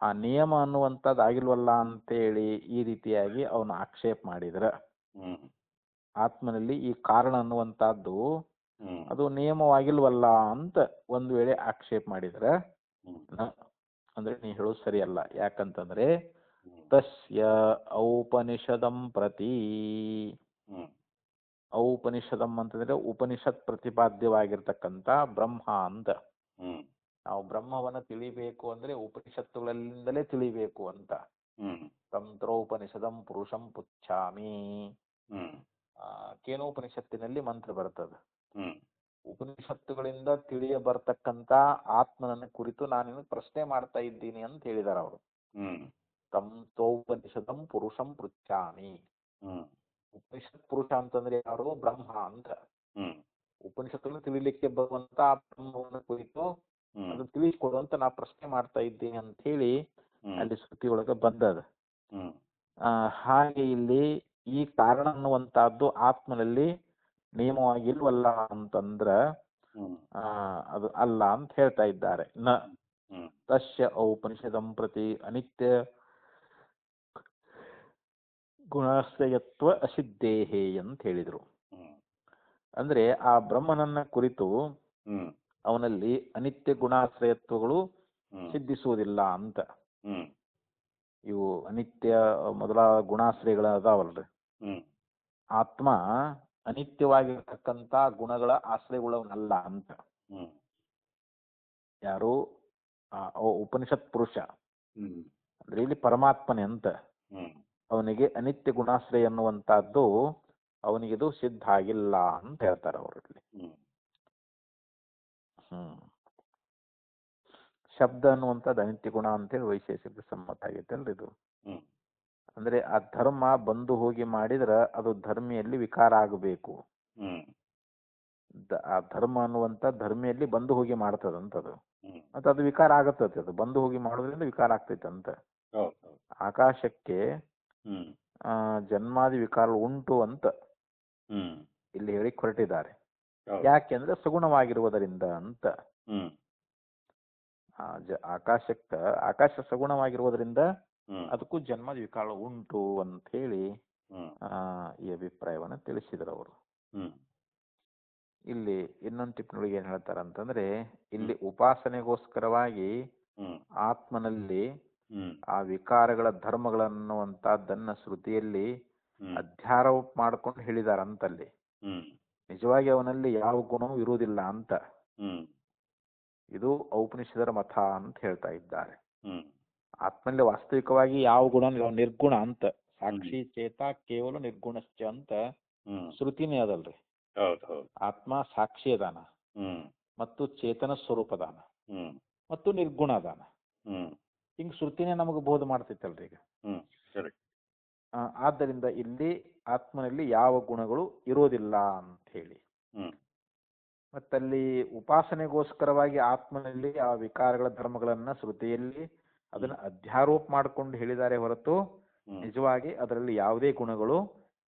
ಆ ನಿಯಮ ಅನ್ನುವಂಥದ್ದು ಆಗಿಲ್ವಲ್ಲ ಅಂತೇಳಿ ಈ ರೀತಿಯಾಗಿ ಅವನು ಆಕ್ಷೇಪ ಮಾಡಿದ್ರ ಆತ್ಮನಲ್ಲಿ ಈ ಕಾರಣ ಅನ್ನುವಂತಹದ್ದು ಅದು ನಿಯಮವಾಗಿಲ್ವಲ್ಲ ಅಂತ ಒಂದು ವೇಳೆ ಆಕ್ಷೇಪ ಮಾಡಿದ್ರ ಅಂದ್ರೆ ನೀ ಹೇಳೋದು ಸರಿಯಲ್ಲ. ಯಾಕಂತಂದ್ರೆ ತಸ್ಯ ಔಪನಿಷದಂ ಪ್ರತಿ, ಔಪನಿಷದಂ ಅಂತಂದ್ರೆ ಉಪನಿಷತ್ ಪ್ರತಿಪಾದ್ಯವಾಗಿರ್ತಕ್ಕಂಥ ಬ್ರಹ್ಮ ಅಂತ. ನಾವು ಬ್ರಹ್ಮವನ್ನ ತಿಳಿಬೇಕು ಅಂದ್ರೆ ಉಪನಿಷತ್ತುಗಳಿಂದಲೇ ತಿಳಿಬೇಕು ಅಂತ. ತಂತ್ರೋಪನಿಷದಂ ಪುರುಷಂ ಪುಚ್ಛಾಮಿ, ಕೇನೋಪನಿಷತ್ತಿನಲ್ಲಿ ಮಂತ್ರ ಬರ್ತದೆ. ಉಪನಿಷತ್ತುಗಳಿಂದ ತಿಳಿಯ ಬರ್ತಕ್ಕಂತ ಆತ್ಮನನ್ನ ಕುರಿತು ನಾನು ಪ್ರಶ್ನೆ ಮಾಡ್ತಾ ಇದ್ದೀನಿ ಅಂತ ಹೇಳಿದಾರ ಅವರು. ತಂತೋಪನಿಷದಂ ಪುರುಷಂ ಪೃಚ್ಛಾಮಿ. ಉಪನಿಷತ್ ಪುರುಷ ಅಂತಂದ್ರೆ ಯಾರು? ಬ್ರಹ್ಮ ಅಂತ. ಉಪನಿಷತ್ತುಗಳು ತಿಳಿಲಿಕ್ಕೆ ಬರುವಂತ ಬ್ರಹ್ಮವನ್ನು ಕುರಿತು ಅದು ತಿಳಿಸ್ಕೊಡುವಂತ ನಾ ಪ್ರಶ್ನೆ ಮಾಡ್ತಾ ಇದ್ದೀನಿ ಅಂತ ಹೇಳಿ ಅಲ್ಲಿ ಶ್ರುತಿ ಒಳಗೆ ಬಂದದ. ಹಾಗೆ ಇಲ್ಲಿ ಈ ಕಾರಣ ಅನ್ನುವಂತಹದ್ದು ಆತ್ಮನಲ್ಲಿ ನಿಯಮವಾಗಿಲ್ವಲ್ಲ ಅಂತಂದ್ರ ಅದು ಅಲ್ಲ ಅಂತ ಹೇಳ್ತಾ ಇದ್ದಾರೆ. ನ ತಸ್ಯ ಔಪನಿಷದಂ ಪ್ರತಿ ಅನಿತ್ಯ ಗುಣಾಶ್ರಯತ್ವ ಅಸಿದ್ದೇಹೇ ಅಂತ ಹೇಳಿದ್ರು. ಅಂದ್ರೆ ಆ ಬ್ರಹ್ಮನನ್ನ ಕುರಿತು ಅವನಲ್ಲಿ ಅನಿತ್ಯ ಗುಣಾಶ್ರಯತ್ವಗಳು ಸಿದ್ಧಿಸುವುದಿಲ್ಲ ಅಂತ. ಇವು ಅನಿತ್ಯ ಮೊದಲಾದ ಗುಣಾಶ್ರಯಗಳ ಅದಾವಲ್ರಿ, ಆತ್ಮ ಅನಿತ್ಯವಾಗಿರ್ತಕ್ಕಂಥ ಗುಣಗಳ ಆಶ್ರಯಗಳವನಲ್ಲ ಅಂತ. ಯಾರು? ಉಪನಿಷತ್ ಪುರುಷ ಅಂದ್ರೆ ಇಲ್ಲಿ ಪರಮಾತ್ಮನೆ ಅಂತ. ಅವನಿಗೆ ಅನಿತ್ಯ ಗುಣಾಶ್ರಯ ಅನ್ನುವಂತಹದ್ದು ಅವನಿಗಿದು ಸಿದ್ಧ ಆಗಿಲ್ಲ ಅಂತ ಹೇಳ್ತಾರೆ ಅವರಲ್ಲಿ. ಶಬ್ದ ಅನ್ನುವಂಥದ್ದು ಅನಿತ್ಯ ಗುಣ ಅಂತೇಳಿ ವೈಶೇಷಿಕ ಸಮ್ಮತ ಆಗೈತೆ ಅಲ್ರಿ ಇದು. ಅಂದ್ರೆ ಆ ಧರ್ಮ ಬಂದು ಹೋಗಿ ಮಾಡಿದ್ರ ಅದು ಧರ್ಮಿಯಲ್ಲಿ ವಿಕಾರ ಆಗಬೇಕು. ಆ ಧರ್ಮ ಅನ್ನುವಂತ ಧರ್ಮಿಯಲ್ಲಿ ಬಂದು ಹೋಗಿ ಮಾಡ್ತದಂತದು, ಮತ್ತೆ ಅದು ವಿಕಾರ ಆಗತ್ತೈತೆ. ಅದು ಬಂದು ಹೋಗಿ ಮಾಡೋದ್ರಿಂದ ವಿಕಾರ ಆಗ್ತೈತೆ ಅಂತ. ಆಕಾಶಕ್ಕೆ ಜನ್ಮಾದಿ ವಿಕಾರ ಉಂಟು ಅಂತ ಇಲ್ಲಿ ಹೇಳಿ ಹೊರಟಿದ್ದಾರೆ. ಯಾಕೆಂದ್ರೆ ಸಗುಣವಾಗಿರುವುದರಿಂದ ಅಂತ. ಆಕಾಶ ಸಗುಣವಾಗಿರುವುದರಿಂದ ಅದಕ್ಕೂ ಜನ್ಮದ ವಿಕಾರ ಉಂಟು ಅಂತ ಹೇಳಿ ಈ ಅಭಿಪ್ರಾಯವನ್ನ ತಿಳಿಸಿದ್ರು ಅವರು. ಇಲ್ಲಿ ಇನ್ನೊಂದು ಟಿಪ್ಪಣಿಗೆ ಏನ್ ಹೇಳ್ತಾರ ಅಂತಂದ್ರೆ, ಇಲ್ಲಿ ಉಪಾಸನೆಗೋಸ್ಕರವಾಗಿ ಆತ್ಮನಲ್ಲಿ ಆ ವಿಕಾರಗಳ ಧರ್ಮಗಳನ್ನುವಂತಹದ್ದನ್ನ ಶ್ರುತಿಯಲ್ಲಿ ಅಧ್ಯಾರೋಪ ಮಾಡ್ಕೊಂಡು ಹೇಳಿದಾರಂತಲ್ಲಿ. ನಿಜವಾಗಿ ಅವನಲ್ಲಿ ಯಾವ ಗುಣವೂ ಇರುವುದಿಲ್ಲ ಅಂತ. ಇದು ಔಪನಿಷದರ ಮತ ಅಂತ ಹೇಳ್ತಾ ಇದ್ದಾರೆ. ಆತ್ಮನಲ್ಲಿ ವಾಸ್ತವಿಕವಾಗಿ ಯಾವ ಗುಣ ನಿರ್ಗುಣ ಅಂತ. ಸಾಕ್ಷಿ ಚೇತ ಕೇವಲ ನಿರ್ಗುಣಶ್ಚ ಅಂತ ಶ್ರುತಿನೇ ಅದಲ್ರಿ. ಆತ್ಮ ಸಾಕ್ಷಿ ಅದಾನ, ಮತ್ತು ಚೇತನ ಸ್ವರೂಪದಾನ, ಮತ್ತು ನಿರ್ಗುಣ ಅದಾನ. ಹಿಂಗ್ ಶ್ರುತಿನೇ ನಮಗೆ ಬೋಧ ಮಾಡ್ತೈತಲ್ರಿ ಈಗ. ಆದ್ದರಿಂದ ಇಲ್ಲಿ ಆತ್ಮನಲ್ಲಿ ಯಾವ ಗುಣಗಳು ಇರೋದಿಲ್ಲ ಅಂತ ಹೇಳಿ. ಮತ್ತಲ್ಲಿ ಉಪಾಸನೆಗೋಸ್ಕರವಾಗಿ ಆತ್ಮನಲ್ಲಿ ಆ ವಿಕಾರಗಳ ಧರ್ಮಗಳನ್ನ ಶ್ರುತಿಯಲ್ಲಿ ಅದನ್ನ ಅಧ್ಯಾರೋಪ ಮಾಡಿಕೊಂಡು ಹೇಳಿದ್ದಾರೆ ಹೊರತು ನಿಜವಾಗಿ ಅದರಲ್ಲಿ ಯಾವುದೇ ಗುಣಗಳು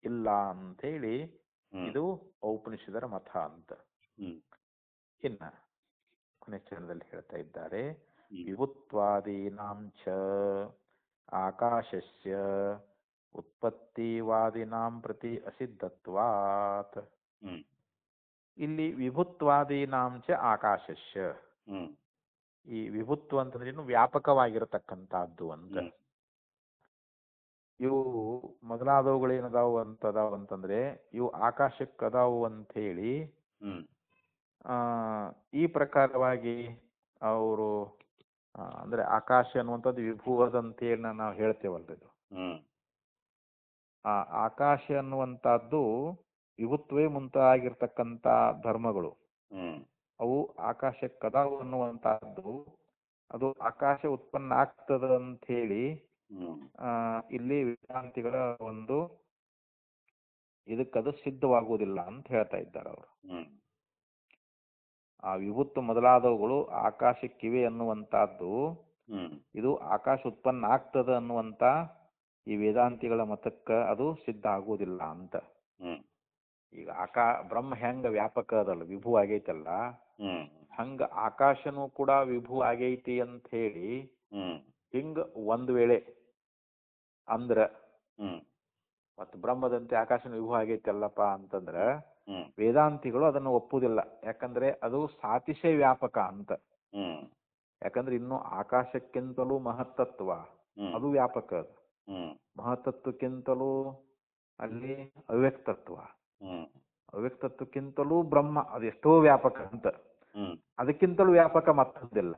ಇಲ್ಲ ಅಂತ ಹೇಳಿ ಇದು ಔಪನಿಷದರ ಮತ ಅಂತ. ಇನ್ನ ಕೊನೆ ಚರಣದಲ್ಲಿ ಹೇಳ್ತಾ ಇದ್ದಾರೆ, ವಿಭುತ್ವಾದೀನಾಂಚ ಆಕಾಶಸ್ಯ ಉತ್ಪತ್ತಿವಾದಿನಾಂ ಪ್ರತಿ ಅಸಿದ್ಧತ್ವಾತ್. ಇಲ್ಲಿ ವಿಭುತ್ವಾದೀನಾಂಚ ಆಕಾಶಸ್ಯ, ಈ ವಿಭುತ್ವ ಅಂತಂದ್ರೆ ಇನ್ನು ವ್ಯಾಪಕವಾಗಿರತಕ್ಕಂತಹದ್ದು ಅಂತ. ಇವು ಮೊದಲಾದವುಗಳು ಏನದಾವು ಅಂತಂದ್ರೆ ಇವು ಆಕಾಶಕ್ಕೆ ಅದಾವು ಅಂತ ಹೇಳಿ ಈ ಪ್ರಕಾರವಾಗಿ ಅವರು ಅಂದ್ರೆ ಆಕಾಶ ಅನ್ನುವಂಥದ್ದು ವಿಭುವದಂತೇಳಿ ನಾವು ಹೇಳ್ತೇವಲ್ರಿ. ಇದು ಆ ಆಕಾಶ ಅನ್ನುವಂತಹದ್ದು ವಿಭುತ್ವೇ ಮುಂತಾಗಿರ್ತಕ್ಕಂಥ ಧರ್ಮಗಳು ಅವು ಆಕಾಶಕ್ಕೆ ಅದಾವು ಅನ್ನುವಂತಹದ್ದು ಅದು ಆಕಾಶ ಉತ್ಪನ್ನ ಆಗ್ತದ ಅಂತ ಹೇಳಿ ಇಲ್ಲಿ ವೇದಾಂತಿಗಳ ಒಂದು ಇದಕ್ಕದು ಸಿದ್ಧವಾಗುವುದಿಲ್ಲ ಅಂತ ಹೇಳ್ತಾ ಇದ್ದಾರೆ ಅವರು. ಆ ವಿಭುತ್ವ ಮೊದಲಾದವುಗಳು ಆಕಾಶಕ್ಕಿವೆ ಅನ್ನುವಂತಹದ್ದು ಇದು ಆಕಾಶ ಉತ್ಪನ್ನ ಆಗ್ತದ ಅನ್ನುವಂತ ಈ ವೇದಾಂತಿಗಳ ಮತಕ್ಕೆ ಅದು ಸಿದ್ಧ ಆಗುವುದಿಲ್ಲ ಅಂತ. ಈಗ ಬ್ರಹ್ಮ ಹೆಂಗ ವ್ಯಾಪಕ ಅದಲ್ಲ, ವಿಭು ಆಗೈತಲ್ಲ, ಹಂಗ ಆಕಾಶನೂ ಕೂಡ ವಿಭು ಆಗೈತಿ ಅಂತ ಹೇಳಿ ಹಿಂಗ ಒಂದ್ ವೇಳೆ ಅಂದ್ರ ಮತ್ ಬ್ರಹ್ಮದಂತೆ ಆಕಾಶನ ವಿಭು ಆಗೈತಲ್ಲಪ್ಪ ಅಂತಂದ್ರ ವೇದಾಂತಿಗಳು ಅದನ್ನು ಒಪ್ಪುದಿಲ್ಲ. ಯಾಕಂದ್ರೆ ಅದು ಸಾತಿಶಯ ವ್ಯಾಪಕ ಅಂತ. ಯಾಕಂದ್ರೆ ಇನ್ನು ಆಕಾಶಕ್ಕಿಂತಲೂ ಮಹತ್ತತ್ವ ಅದು ವ್ಯಾಪಕ. ಮಹತ್ತತ್ವಕ್ಕಿಂತಲೂ ಅಲ್ಲಿ ಅವ್ಯಕ್ತತ್ವ, ಅವ್ಯಕ್ತತ್ವಕ್ಕಿಂತಲೂ ಬ್ರಹ್ಮ ಅದೆಷ್ಟೋ ವ್ಯಾಪಕ ಅಂತ. ಅದಕ್ಕಿಂತಲೂ ವ್ಯಾಪಕ ಮತ್ತೊಂದಿಲ್ಲ.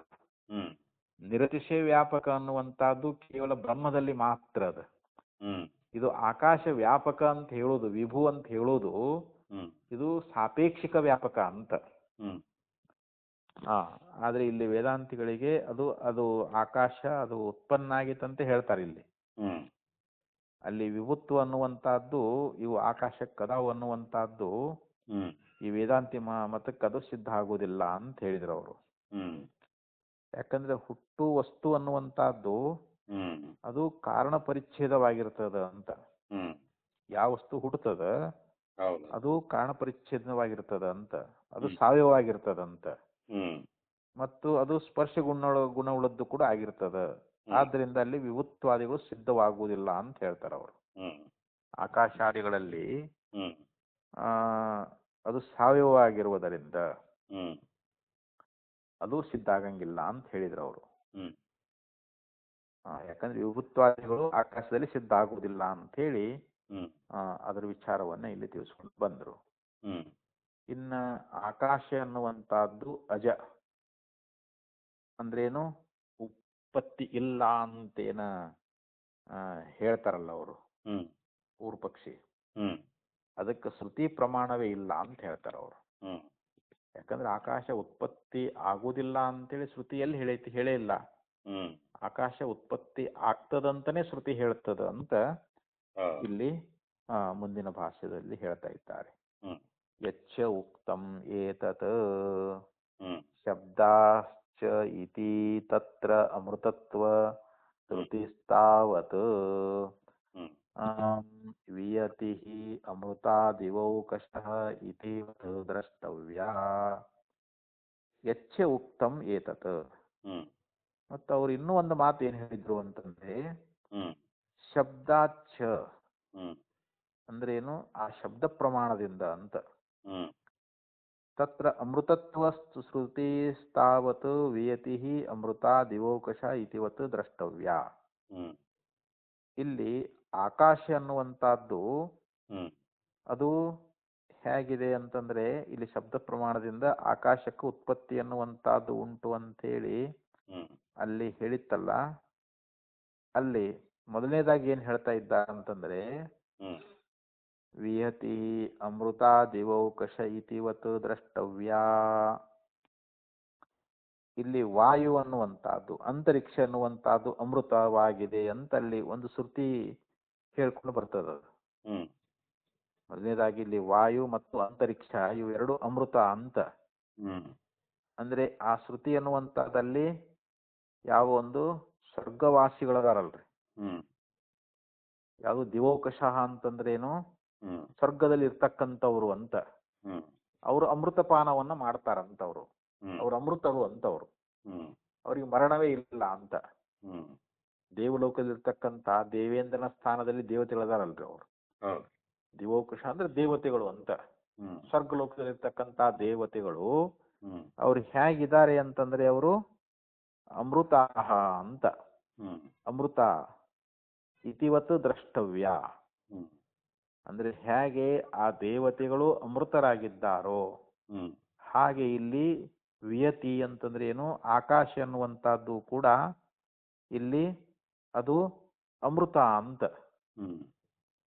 ನಿರತಿಶಯ ವ್ಯಾಪಕ ಅನ್ನುವಂತಹದ್ದು ಕೇವಲ ಬ್ರಹ್ಮದಲ್ಲಿ ಮಾತ್ರ ಅದ. ಇದು ಆಕಾಶ ವ್ಯಾಪಕ ಅಂತ ಹೇಳೋದು, ವಿಭು ಅಂತ ಹೇಳೋದು, ಇದು ಸಾಪೇಕ್ಷಿಕ ವ್ಯಾಪಕ ಅಂತ. ಆದ್ರೆ ಇಲ್ಲಿ ವೇದಾಂತಿಗಳಿಗೆ ಅದು ಅದು ಆಕಾಶ ಅದು ಉತ್ಪನ್ನ ಆಗಿತ್ತಂತ ಹೇಳ್ತಾರೆ ಇಲ್ಲಿ. ಅಲ್ಲಿ ವಿಭುತ್ವ ಅನ್ನುವಂತಹದ್ದು ಇವು ಆಕಾಶಕ್ಕೆ ಅದಾವು ಅನ್ನುವಂತಹದ್ದು ಈ ವೇದಾಂತಿ ಮತಕ್ಕೆ ಅದು ಸಿದ್ಧ ಆಗುವುದಿಲ್ಲ ಅಂತ ಹೇಳಿದ್ರು ಅವರು. ಯಾಕಂದ್ರೆ ಹುಟ್ಟು ವಸ್ತು ಅನ್ನುವಂತಹದ್ದು ಅದು ಕಾರಣ ಪರಿಚ್ಛೇದವಾಗಿರ್ತದ ಅಂತ. ಯಾವ ವಸ್ತು ಹುಟ್ಟುತ್ತದ ಅದು ಕಾರಣ ಪರಿಚ್ಛೇದವಾಗಿರ್ತದ ಅಂತ, ಅದು ಸಾವಯವವಾಗಿರ್ತದಂತ, ಮತ್ತು ಅದು ಸ್ಪರ್ಶ ಗುಣವುಳ್ಳದ್ದು ಕೂಡ ಆಗಿರ್ತದ. ಆದ್ದರಿಂದ ಅಲ್ಲಿ ವಿಭುತ್ವಾದಿಗಳು ಸಿದ್ಧವಾಗುವುದಿಲ್ಲ ಅಂತ ಹೇಳ್ತಾರೆ ಅವರು. ಆಕಾಶಾದಿಗಳಲ್ಲಿ ಅದು ಸಾವಯವವಾಗಿರುವುದರಿಂದ ಅದು ಸಿದ್ಧ ಆಗಂಗಿಲ್ಲ ಅಂತ ಹೇಳಿದ್ರು ಅವರು. ಯಾಕಂದ್ರೆ ವಿಭುತ್ವಾದಿಗಳು ಆಕಾಶದಲ್ಲಿ ಸಿದ್ಧ ಆಗುವುದಿಲ್ಲ ಅಂತ ಹೇಳಿ ಅದರ ವಿಚಾರವನ್ನ ಇಲ್ಲಿ ತಿಳಿಸ್ಕೊಂಡು ಬಂದ್ರು. ಇನ್ನ ಆಕಾಶ ಅನ್ನುವಂತಹದ್ದು ಅಜ ಅಂದ್ರೇನು, ಉತ್ಪತ್ತಿ ಇಲ್ಲ ಅಂತೇನ ಹೇಳ್ತಾರಲ್ಲ ಅವರು ಪೂರ್ವ ಪಕ್ಷಿ, ಅದಕ್ಕೆ ಶ್ರುತಿ ಪ್ರಮಾಣವೇ ಇಲ್ಲ ಅಂತ ಹೇಳ್ತಾರ ಅವರು. ಯಾಕಂದ್ರೆ ಆಕಾಶ ಉತ್ಪತ್ತಿ ಆಗುವುದಿಲ್ಲ ಅಂತೇಳಿ ಶ್ರುತಿಯಲ್ಲಿ ಹೇಳೇ ಇಲ್ಲ. ಆಕಾಶ ಉತ್ಪತ್ತಿ ಆಗ್ತದಂತಾನೆ ಶ್ರುತಿ ಹೇಳ್ತದ ಅಂತ ಇಲ್ಲಿ ಮುಂದಿನ ಭಾಷ್ಯದಲ್ಲಿ ಹೇಳ್ತಾ ಇದ್ದಾರೆ. ಯಚ್ಚ ಉಕ್ತಂ ಏತತ್ ಶಬ್ದಾಶ್ಚ ಇತಿ ತತ್ರ ಅಮೃತತ್ವ ಶ್ರುತಿಸ್ತಾವತ್ ವಿಯತಿ ಅಮೃತಾದಿವೌಕಶಃ ಇತಿ ದ್ರಷ್ಟವ್ಯಾ. ಯಚ್ಚ ಉಕ್ತಂ ಏತತ್. ಮತ್ತು ಅವ್ರು ಇನ್ನೂ ಒಂದು ಮಾತು ಏನ್ ಹೇಳಿದ್ರು ಅಂತಂದ್ರೆ, ಶಬ್ದಾಚ್ಛ ಅಂದ್ರೇನು, ಆ ಶಬ್ದ ಪ್ರಮಾಣದಿಂದ ಅಂತ. ತತ್ರ ಅಮೃತತ್ವಸ್ತು ಶ್ರುತಿಸ್ತಾವತ್ ವಿಯತಿ ಅಮೃತಾದಿವೌಕಶ ಇತಿವತ್ ದ್ರಷ್ಟವ್ಯ. ಇಲ್ಲಿ ಆಕಾಶ ಅನ್ನುವಂತಹದ್ದು ಅದು ಹೇಗಿದೆ ಅಂತಂದ್ರೆ, ಇಲ್ಲಿ ಶಬ್ದ ಪ್ರಮಾಣದಿಂದ ಆಕಾಶಕ್ಕೆ ಉತ್ಪತ್ತಿ ಅನ್ನುವಂತಹದ್ದು ಉಂಟು ಅಂತೇಳಿ ಅಲ್ಲಿ ಹೇಳಿತ್ತಲ್ಲ, ಅಲ್ಲಿ ಮೊದಲನೇದಾಗಿ ಏನ್ ಹೇಳ್ತಾ ಇದ್ದ ಅಂತಂದ್ರೆ, ವಿಯತಿ ಅಮೃತಾದಿವೌಕಶ ಇತಿವತ್ ದ್ರಷ್ಟವ್ಯ. ಇಲ್ಲಿ ವಾಯು ಅನ್ನುವಂತಹದ್ದು, ಅಂತರಿಕ್ಷ ಅನ್ನುವಂತಹದ್ದು ಅಮೃತವಾಗಿದೆ ಅಂತ ಅಲ್ಲಿ ಒಂದು ಶ್ರುತಿ ಹೇಳ್ಕೊಂಡು ಬರ್ತದ. ಮೊದಲನೇದಾಗಿ ಇಲ್ಲಿ ವಾಯು ಮತ್ತು ಅಂತರಿಕ್ಷ ಇವೆರಡು ಅಮೃತ ಅಂತ. ಅಂದ್ರೆ ಆ ಶ್ರುತಿ ಅನ್ನುವಂತಹದ್ದಲ್ಲಿ ಯಾವ ಒಂದು ಸ್ವರ್ಗವಾಸಿಗಳದಾರಲ್ರಿ, ಯಾವುದು ದಿವೌಕಶ ಅಂತಂದ್ರೆ ಏನು, ಸ್ವರ್ಗದಲ್ಲಿ ಇರ್ತಕ್ಕಂಥವ್ರು ಅಂತ. ಅವರು ಅಮೃತಪಾನವನ್ನ ಮಾಡ್ತಾರಂತವ್ರು, ಅವ್ರು ಅಮೃತರು ಅಂತವ್ರು, ಅವ್ರಿಗೆ ಮರಣವೇ ಇಲ್ಲ ಅಂತ. ದೇವಲೋಕದಲ್ಲಿರ್ತಕ್ಕಂಥ ದೇವೇಂದ್ರನ ಸ್ಥಾನದಲ್ಲಿ ದೇವತೆಗಳದಾರಲ್ರಿ ಅವರು, ದಿವೌಕಶ ಅಂದ್ರೆ ದೇವತೆಗಳು ಅಂತ. ಸ್ವರ್ಗಲೋಕದಲ್ಲಿರ್ತಕ್ಕಂಥ ದೇವತೆಗಳು ಅವ್ರು ಹೇಗಿದ್ದಾರೆ ಅಂತಂದ್ರೆ, ಅವರು ಅಮೃತ ಅಂತ. ಅಮೃತ ಇತಿವತ್ ದ್ರಷ್ಟವ್ಯ ಅಂದ್ರೆ ಹೇಗೆ ಆ ದೇವತೆಗಳು ಅಮೃತರಾಗಿದ್ದಾರೋ ಹಾಗೆ ಇಲ್ಲಿ ವಿಯತಿ ಅಂತಂದ್ರೆ ಏನು, ಆಕಾಶ ಅನ್ನುವಂತಹದ್ದು ಕೂಡ ಇಲ್ಲಿ ಅದು ಅಮೃತ ಅಂತ.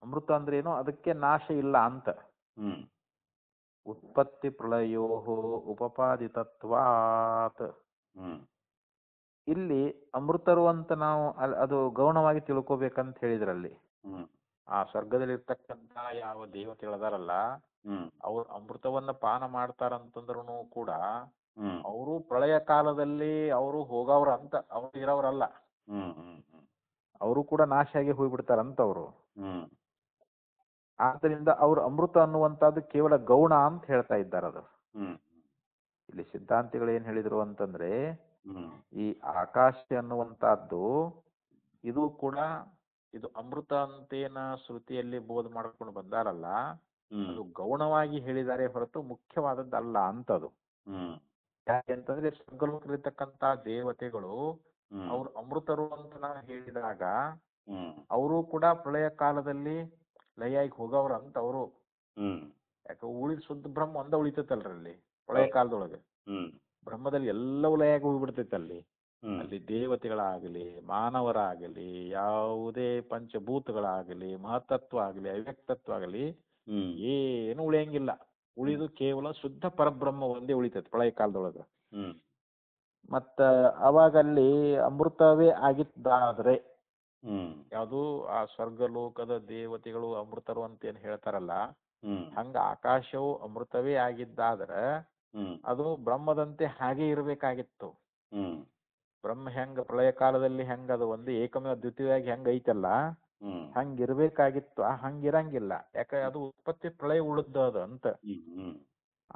ಅಮೃತ ಅಂದ್ರೆ ಏನು, ಅದಕ್ಕೆ ನಾಶ ಇಲ್ಲ ಅಂತ. ಉತ್ಪತ್ತಿ ಪ್ರಳಯೋ ಉಪಪಾದಿತತ್ವಾತ್. ಇಲ್ಲಿ ಅಮೃತರು ಅಂತ ನಾವು ಅದು ಗೌಣವಾಗಿ ತಿಳ್ಕೊಬೇಕಂತ ಹೇಳಿದ್ರಲ್ಲಿ. ಆ ಸ್ವರ್ಗದಲ್ಲಿರ್ತಕ್ಕಂಥ ಯಾವ ದೇವತೆಗಳದಾರಲ್ಲ ಅವ್ರು ಅಮೃತವನ್ನ ಪಾನ ಮಾಡ್ತಾರಂತಂದ್ರೂ ಕೂಡ ಅವರು ಪ್ರಳಯ ಕಾಲದಲ್ಲಿ ಅವರು ಹೋಗವ್ರ ಅಂತ, ಅವ್ರು ಇರೋವ್ರಲ್ಲ. ಅವರು ಕೂಡ ನಾಶ ಆಗಿ ಹೋಗ್ಬಿಡ್ತಾರಂತವ್ರು. ಆದ್ದರಿಂದ ಅವ್ರು ಅಮೃತ ಅನ್ನುವಂಥದ್ದು ಕೇವಲ ಗೌಣ ಅಂತ ಹೇಳ್ತಾ ಇದ್ದಾರೆ. ಅದು ಇಲ್ಲಿ ಸಿದ್ಧಾಂತಿಗಳು ಏನ್ ಹೇಳಿದ್ರು ಅಂತಂದ್ರೆ, ಈ ಆಕಾಶ ಅನ್ನುವಂತಹದ್ದು ಇದು ಕೂಡ ಇದು ಅಮೃತ ಅಂತೇನ ಶ್ರುತಿಯಲ್ಲಿ ಬೋಧ ಮಾಡ್ಕೊಂಡು ಬಂದಾರಲ್ಲ, ಅದು ಗೌಣವಾಗಿ ಹೇಳಿದ್ದಾರೆ ಹೊರತು ಮುಖ್ಯವಾದದ್ದಲ್ಲ ಅಂತದು. ಯಾಕೆಂತಂದ್ರೆ ಸ್ವರ್ಗಲೋಕದಲ್ಲಿರ್ತಕ್ಕಂತ ದೇವತೆಗಳು ಅವ್ರು ಅಮೃತರು ಅಂತ ನಾವು ಹೇಳಿದಾಗ ಅವರು ಕೂಡ ಪ್ರಳಯ ಕಾಲದಲ್ಲಿ ಲಯಾಗಿ ಹೋಗವ್ರ ಅಂತ ಅವರು. ಯಾಕೆ ಉಳಿದ ಶುದ್ಧ ಬ್ರಹ್ಮ ಒಂದ ಉಳಿತೈತಲ್ರಲ್ಲಿ ಪ್ರಳಯ ಕಾಲದೊಳಗೆ. ಬ್ರಹ್ಮದಲ್ಲಿ ಎಲ್ಲವೂ ಲಯಾಗಿ ಹೋಗ್ಬಿಡ್ತೈತಲ್ಲಿ. ಅಲ್ಲಿ ದೇವತೆಗಳಾಗಲಿ ಮಾನವರಾಗಲಿ ಯಾವುದೇ ಪಂಚಭೂತಗಳಾಗಲಿ ಮಹತ್ತತ್ವ ಆಗಲಿ ಅವ್ಯಕ್ತತ್ವ ಆಗಲಿ ಏನು ಉಳಿಯಂಗಿಲ್ಲ. ಉಳಿದು ಕೇವಲ ಶುದ್ಧ ಪರಬ್ರಹ್ಮ ಒಂದೇ ಉಳಿತೈತಿ ಪ್ರಳಯ ಕಾಲದೊಳಗ. ಮತ್ತ ಅವಾಗ ಅಲ್ಲಿ ಅಮೃತವೇ ಆಗಿದ್ದಾದ್ರೆ ಯಾವುದು ಆ ಸ್ವರ್ಗಲೋಕದ ದೇವತೆಗಳು ಅಮೃತರು ಅಂತ ಏನ್ ಹೇಳ್ತಾರಲ್ಲ, ಹಂಗ ಆಕಾಶವು ಅಮೃತವೇ ಆಗಿದ್ದಾದ್ರ ಅದು ಬ್ರಹ್ಮದಂತೆ ಹಾಗೆ ಇರ್ಬೇಕಾಗಿತ್ತು. ಬ್ರಹ್ಮ ಹೆಂಗ ಪ್ರಳಯ ಕಾಲದಲ್ಲಿ ಹೆಂಗ ಅದು ಒಂದು ಏಕಮೇವ ದ್ವಿತೀಯವಾಗಿ ಹೆಂಗ ಐತಲ್ಲ ಹಂಗಿರ್ಬೇಕಾಗಿತ್ತು. ಹಂಗಿರಂಗಿಲ್ಲ. ಯಾಕೆ ಅದು ಉತ್ಪತ್ತಿ ಪ್ರಳಯ ಉಳಿದ ಅದು ಅಂತ.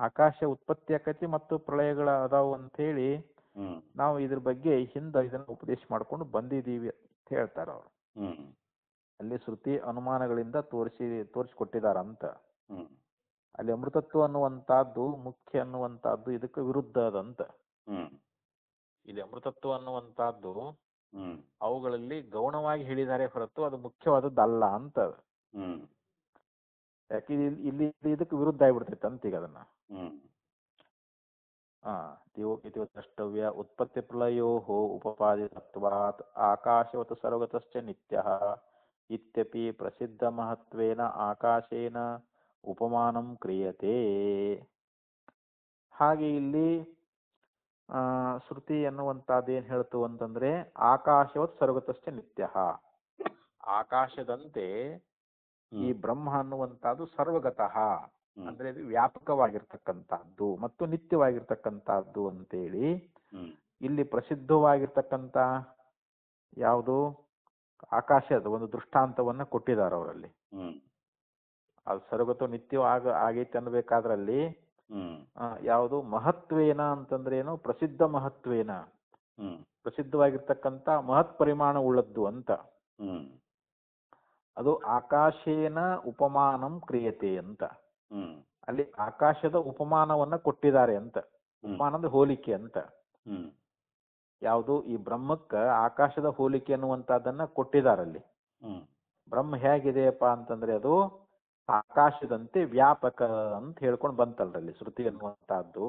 ಆಕಾಶ ಉತ್ಪತ್ತಿ ಆಕತಿ ಮತ್ತು ಪ್ರಳಯಗಳ ಅದಾವು ಅಂತ ಹೇಳಿ ನಾವು ಇದ್ರ ಬಗ್ಗೆ ಹಿಂದ ಇದನ್ನ ಉಪದೇಶ ಮಾಡ್ಕೊಂಡು ಬಂದಿದೀವಿ ಅಂತ ಹೇಳ್ತಾರ ಅವ್ರು. ಅಲ್ಲಿ ಶ್ರುತಿ ಅನುಮಾನಗಳಿಂದ ತೋರಿಸಿಕೊಟ್ಟಿದಾರಂತ. ಅಲ್ಲಿ ಅಮೃತತ್ವ ಅನ್ನುವಂತಹದ್ದು ಮುಖ್ಯ ಅನ್ನುವಂತಹದ್ದು ಇದಕ್ಕೆ ವಿರುದ್ಧ ಅದಂತ. ಇಲ್ಲಿ ಅಮೃತತ್ವ ಅನ್ನುವಂತಹದ್ದು ಅವುಗಳಲ್ಲಿ ಗೌಣವಾಗಿ ಹೇಳಿದ್ದಾರೆ ಹೊರತು ಅದು ಮುಖ್ಯವಾದದ್ದಲ್ಲ ಅಂತ. ಯಾಕೆ ಇಲ್ಲಿ ಇದಕ್ಕೆ ವಿರುದ್ಧ ಆಗ್ಬಿಡ್ತೈತೆ ಅಂತ ಈಗ ಅದನ್ನ. ದ್ರಷ್ಟವ್ಯ ಉತ್ಪತ್ತಿ ಪ್ರಳಯೋ ಉಪಪಾದಿತತ್ವಾತ್ ಆಕಾಶವತ್ ಸರ್ವಗತಶ್ಚ ನಿತ್ಯಃ ಇತ್ಯಪಿ ಪ್ರಸಿದ್ಧ ಮಹತ್ವೇನ ಆಕಾಶೇನ ಉಪಮಾನಂ ಕ್ರಿಯತೆ. ಹಾಗೆ ಇಲ್ಲಿ ಶ್ರುತಿ ಎನ್ನುವಂತಹದ್ದು ಏನ್ ಹೇಳ್ತು ಅಂತಂದ್ರೆ, ಆಕಾಶವತ್ ಸರ್ವಗತಶ್ಚ ನಿತ್ಯಃ, ಆಕಾಶದಂತೆ ಈ ಬ್ರಹ್ಮ ಅನ್ನುವಂತಹದ್ದು ಸರ್ವಗತಃ ಅಂದ್ರೆ ಇದು ವ್ಯಾಪಕವಾಗಿರ್ತಕ್ಕಂಥದ್ದು ಮತ್ತು ನಿತ್ಯವಾಗಿರ್ತಕ್ಕಂಥದ್ದು ಅಂತೇಳಿ ಇಲ್ಲಿ ಪ್ರಸಿದ್ಧವಾಗಿರ್ತಕ್ಕಂಥ ಯಾವುದು ಆಕಾಶದ ಒಂದು ದೃಷ್ಟಾಂತವನ್ನ ಕೊಟ್ಟಿದ್ದಾರೆ ಅವರಲ್ಲಿ. ಅದು ಸರ್ವಗತ ನಿತ್ಯ ಆಗೈತೆ ಅನ್ಬೇಕಾದ್ರಲ್ಲಿ ಯಾವುದು ಮಹತ್ವೇನ ಅಂತಂದ್ರೆ ಏನು, ಪ್ರಸಿದ್ಧ ಮಹತ್ವೇನ, ಪ್ರಸಿದ್ಧವಾಗಿರ್ತಕ್ಕಂಥ ಮಹತ್ ಪರಿಮಾಣ ಉಳ್ಳದ್ದು ಅಂತ. ಅದು ಆಕಾಶೇನ ಉಪಮಾನಂ ಕ್ರಿಯತೆ ಅಂತ. ಅಲ್ಲಿ ಆಕಾಶದ ಉಪಮಾನವನ್ನ ಕೊಟ್ಟಿದ್ದಾರೆ ಅಂತ. ಉಪಮಾನ ಅಂದ್ರೆ ಹೋಲಿಕೆ ಅಂತ. ಯಾವುದು ಈ ಬ್ರಹ್ಮಕ್ಕ ಆಕಾಶದ ಹೋಲಿಕೆ ಅನ್ನುವಂತಹದ್ದನ್ನ ಕೊಟ್ಟಿದಾರಲ್ಲಿ. ಬ್ರಹ್ಮ ಹೇಗಿದೆಯಪ್ಪ ಅಂತಂದ್ರೆ ಅದು ಆಕಾಶದಂತೆ ವ್ಯಾಪಕ ಅಂತ ಹೇಳ್ಕೊಂಡು ಬಂತಲ್ರಲ್ಲಿ ಶ್ರುತಿ ಅನ್ನುವಂತಹದ್ದು.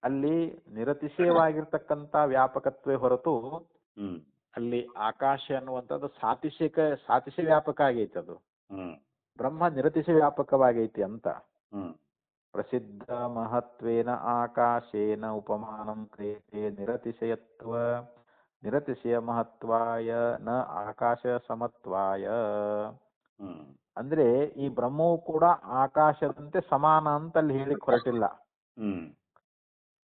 ಅಲ್ಲಿ ನಿರತಿಶಯವಾಗಿರ್ತಕ್ಕಂಥ ವ್ಯಾಪಕತ್ವೇ ಹೊರತು ಅಲ್ಲಿ ಆಕಾಶ ಅನ್ನುವಂಥದ್ದು ಸಾತಿಶಯ ವ್ಯಾಪಕ ಆಗೈತಿ. ಅದು ಬ್ರಹ್ಮ ನಿರತಿಶಯ ವ್ಯಾಪಕವಾಗೈತಿ ಅಂತ. ಪ್ರಸಿದ್ಧ ಮಹತ್ವೇನ ಆಕಾಶೇನ ಉಪಮಾನಂ ಕ್ರಿಯತೆ ನಿರತಿಶಯತ್ವ ನಿರತಿಶಯ ಮಹತ್ವಾಯ ನ ಆಕಾಶ ಸಮತ್ವಾಯ. ಅಂದ್ರೆ ಈ ಬ್ರಹ್ಮವು ಕೂಡ ಆಕಾಶದಂತೆ ಸಮಾನ ಅಂತ ಅಲ್ಲಿ ಹೇಳಿಕ್ ಹೊರಟಿಲ್ಲ.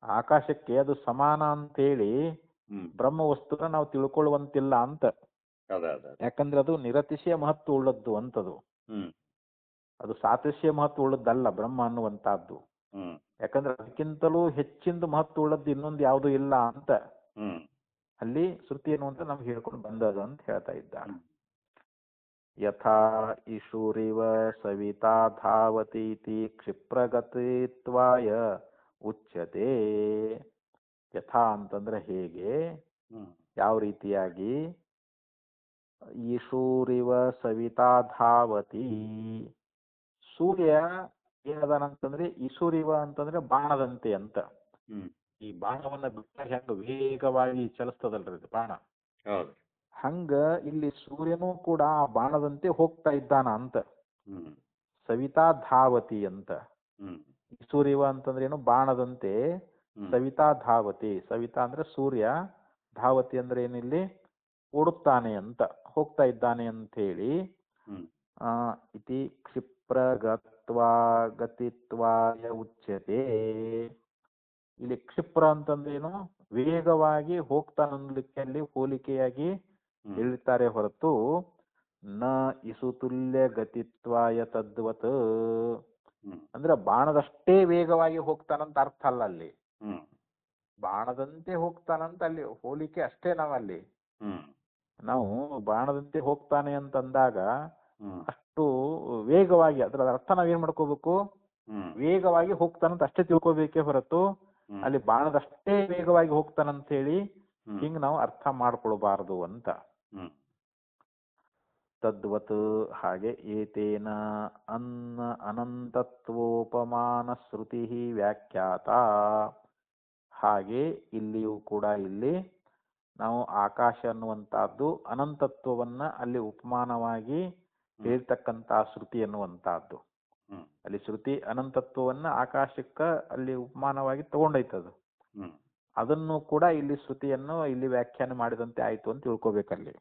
ಆಕಾಶಕ್ಕೆ ಅದು ಸಮಾನ ಅಂತೇಳಿ ಬ್ರಹ್ಮ ವಸ್ತುನ ನಾವು ತಿಳ್ಕೊಳ್ಳುವಂತಿಲ್ಲ ಅಂತ. ಯಾಕಂದ್ರೆ ಅದು ನಿರತಿಶಯ ಮಹತ್ವ ಉಳ್ಳದ್ದು ಅಂತದು. ಅದು ಸಾತಿಶಯ ಮಹತ್ವ ಉಳ್ಳದ್ದಲ್ಲ ಬ್ರಹ್ಮ ಅನ್ನುವಂತಹದ್ದು. ಯಾಕಂದ್ರೆ ಅದಕ್ಕಿಂತಲೂ ಹೆಚ್ಚಿಂದು ಮಹತ್ವ ಉಳ್ಳದ್ದು ಇನ್ನೊಂದು ಯಾವುದು ಇಲ್ಲ ಅಂತ ಅಲ್ಲಿ ಶ್ರುತಿ ಅನ್ನುವಂತ ನಮ್ಗೆ ಹೇಳ್ಕೊಂಡು ಬಂದದು ಅಂತ ಹೇಳ್ತಾ ಇದ್ದಾರೆ. ಯಥಾ ಇಶೂರಿವ ಸವಿತಾ ಧಾವತೀತಿ ಕ್ಷಿಪ್ರಗತಿತ್ವಾಯ ಉಚ್ಯತೆ. ಯಥಾ ಅಂತಂದ್ರೆ ಹೇಗೆ, ಯಾವ ರೀತಿಯಾಗಿ, ಈಶೂರಿವ ಸವಿತಾ ಧಾವತಿ, ಸೂರ್ಯ ಏನದಾನಂತಂದ್ರೆ ಈಶೂರಿವ ಅಂತಂದ್ರೆ ಬಾಣದಂತೆ ಅಂತ. ಈ ಬಾಣವನ್ನ ಬಿಟ್ಟಾಗ ಹೆಂಗ ವೇಗವಾಗಿ ಚಲಿಸ್ತದಲ್ರಿ ಬಾಣ, ಹಂಗ ಇಲ್ಲಿ ಸೂರ್ಯನೂ ಕೂಡ ಆ ಬಾಣದಂತೆ ಹೋಗ್ತಾ ಇದ್ದಾನ ಅಂತ. ಸವಿತಾ ಧಾವತಿ ಅಂತ. ಸೂರ್ಯವ ಅಂತಂದ್ರೆ ಏನು, ಬಾಣದಂತೆ. ಸವಿತಾ ಧಾವತಿ, ಸವಿತಾ ಅಂದ್ರೆ ಸೂರ್ಯ, ಧಾವತಿ ಅಂದ್ರೆ ಏನಿಲ್ಲಿ ಓಡುತ್ತಾನೆ ಅಂತ, ಹೋಗ್ತಾ ಇದ್ದಾನೆ ಅಂತ ಹೇಳಿ. ಇತಿ ಕ್ಷಿಪ್ರಗತ್ವಾಗತಿತ್ವಾಯ ಉಚ್ಯತೆ. ಇಲ್ಲಿ ಕ್ಷಿಪ್ರ ಅಂತಂದ್ರೆ ಏನು, ವೇಗವಾಗಿ ಹೋಗ್ತಾನನ್ಲಿಕ್ಕೆ ಅಲ್ಲಿ ಹೋಲಿಕೆಯಾಗಿ ಹೇಳ್ತಾರೆ ಹೊರತು ನ ಇಸು ತುಲ್ಯ ಗತಿತ್ವಾಯ ತದ್ವತ್ ಅಂದ್ರೆ ಬಾಣದಷ್ಟೇ ವೇಗವಾಗಿ ಹೋಗ್ತಾನಂತ ಅರ್ಥ ಅಲ್ಲ ಅಲ್ಲಿ. ಬಾಣದಂತೆ ಹೋಗ್ತಾನಂತ ಅಲ್ಲಿ ಹೋಲಿಕೆ ಅಷ್ಟೇ. ನಾವಲ್ಲಿ ನಾವು ಬಾಣದಂತೆ ಹೋಗ್ತಾನೆ ಅಂತಂದಾಗ ಅಷ್ಟು ವೇಗವಾಗಿ ಅದರ ಅರ್ಥ ನಾವೇನ್ ಮಾಡ್ಕೋಬೇಕು, ವೇಗವಾಗಿ ಹೋಗ್ತಾನಂತ ಅಷ್ಟೇ ತಿಳ್ಕೋಬೇಕೇ ಹೊರತು ಅಲ್ಲಿ ಬಾಣದಷ್ಟೇ ವೇಗವಾಗಿ ಹೋಗ್ತಾನಂತ ಹೇಳಿ ಹಿಂಗ್ ನಾವು ಅರ್ಥ ಮಾಡ್ಕೊಳ್ಬಾರ್ದು ಅಂತ. ತದ್ವತ್ ಹಾಗೆ ಏತೇನ ಅನಂತತ್ವೋಪಮಾನ ಶ್ರುತಿ ವ್ಯಾಖ್ಯಾತ. ಹಾಗೆ ಇಲ್ಲಿಯೂ ಕೂಡ ಇಲ್ಲಿ ನಾವು ಆಕಾಶ ಅನ್ನುವಂತಹದ್ದು ಅನಂತತ್ವವನ್ನ ಅಲ್ಲಿ ಉಪಮಾನವಾಗಿ ಹೇಳ್ತಕ್ಕಂತ ಶ್ರುತಿ ಅನ್ನುವಂತಹದ್ದು. ಅಲ್ಲಿ ಶ್ರುತಿ ಅನಂತತ್ವವನ್ನ ಆಕಾಶಕ್ಕ ಅಲ್ಲಿ ಉಪಮಾನವಾಗಿ ತಗೊಂಡೈತದು. ಅದನ್ನು ಕೂಡ ಇಲ್ಲಿ ಶ್ರುತಿಯನ್ನು ಇಲ್ಲಿ ವ್ಯಾಖ್ಯಾನ ಮಾಡಿದಂತೆ ಆಯ್ತು ಅಂತ ತಿಳ್ಕೊಬೇಕಲ್ಲಿ.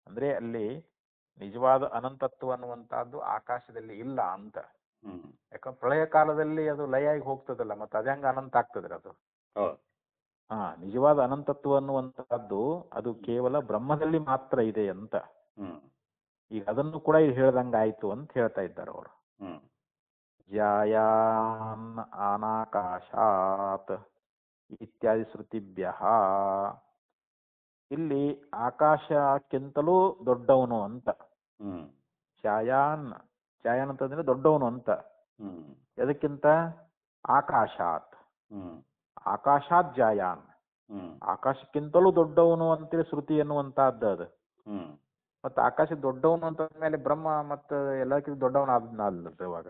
ಅಂದ್ರೆ ಅಲ್ಲಿ ನಿಜವಾದ ಅನಂತತ್ವ ಅನ್ನುವಂತಹದ್ದು ಆಕಾಶದಲ್ಲಿ ಇಲ್ಲ ಅಂತ. ಯಾಕಂದ್ರೆ ಪ್ರಳಯ ಕಾಲದಲ್ಲಿ ಅದು ಲಯ ಆಗಿ ಹೋಗ್ತದಲ್ಲ, ಮತ್ತೆ ಅದಂಗ ಅನಂತ ಆಗ್ತದ್ರಿ ಅದು. ನಿಜವಾದ ಅನಂತತ್ವ ಅನ್ನುವಂತಹದ್ದು ಅದು ಕೇವಲ ಬ್ರಹ್ಮದಲ್ಲಿ ಮಾತ್ರ ಇದೆ ಅಂತ. ಈಗ ಅದನ್ನು ಕೂಡ ಇಲ್ಲಿ ಹೇಳ್ದಂಗ ಆಯ್ತು ಅಂತ ಹೇಳ್ತಾ ಇದ್ದಾರೆ ಅವರು. ಜಾಯಾನ್ ಅನಾಕಾಶಾತ್ ಇತ್ಯಾದಿ ಶ್ರುತಿಭ್ಯ. ಇಲ್ಲಿ ಆಕಾಶಕ್ಕಿಂತಲೂ ದೊಡ್ಡವನು ಅಂತ. ಛಾಯಾನ್ ಅಂತಂದ್ರೆ ದೊಡ್ಡವನು ಅಂತ. ಎದಕ್ಕಿಂತ? ಆಕಾಶಾತ್. ಆಕಾಶಾತ್ ಜಾಯಾನ್, ಆಕಾಶಕ್ಕಿಂತಲೂ ದೊಡ್ಡವನು ಅಂತೇಳಿ ಶ್ರುತಿ ಎನ್ನುವಂತಹದ್ದು ಅದು. ಮತ್ತೆ ಆಕಾಶ ದೊಡ್ಡವನು ಅಂತ ಮೇಲೆ ಬ್ರಹ್ಮ ಮತ್ತೆ ಎಲ್ಲಕ್ಕಿಂತ ದೊಡ್ಡವನು ಆದ್ನಲ್ರಿ ಇವಾಗ.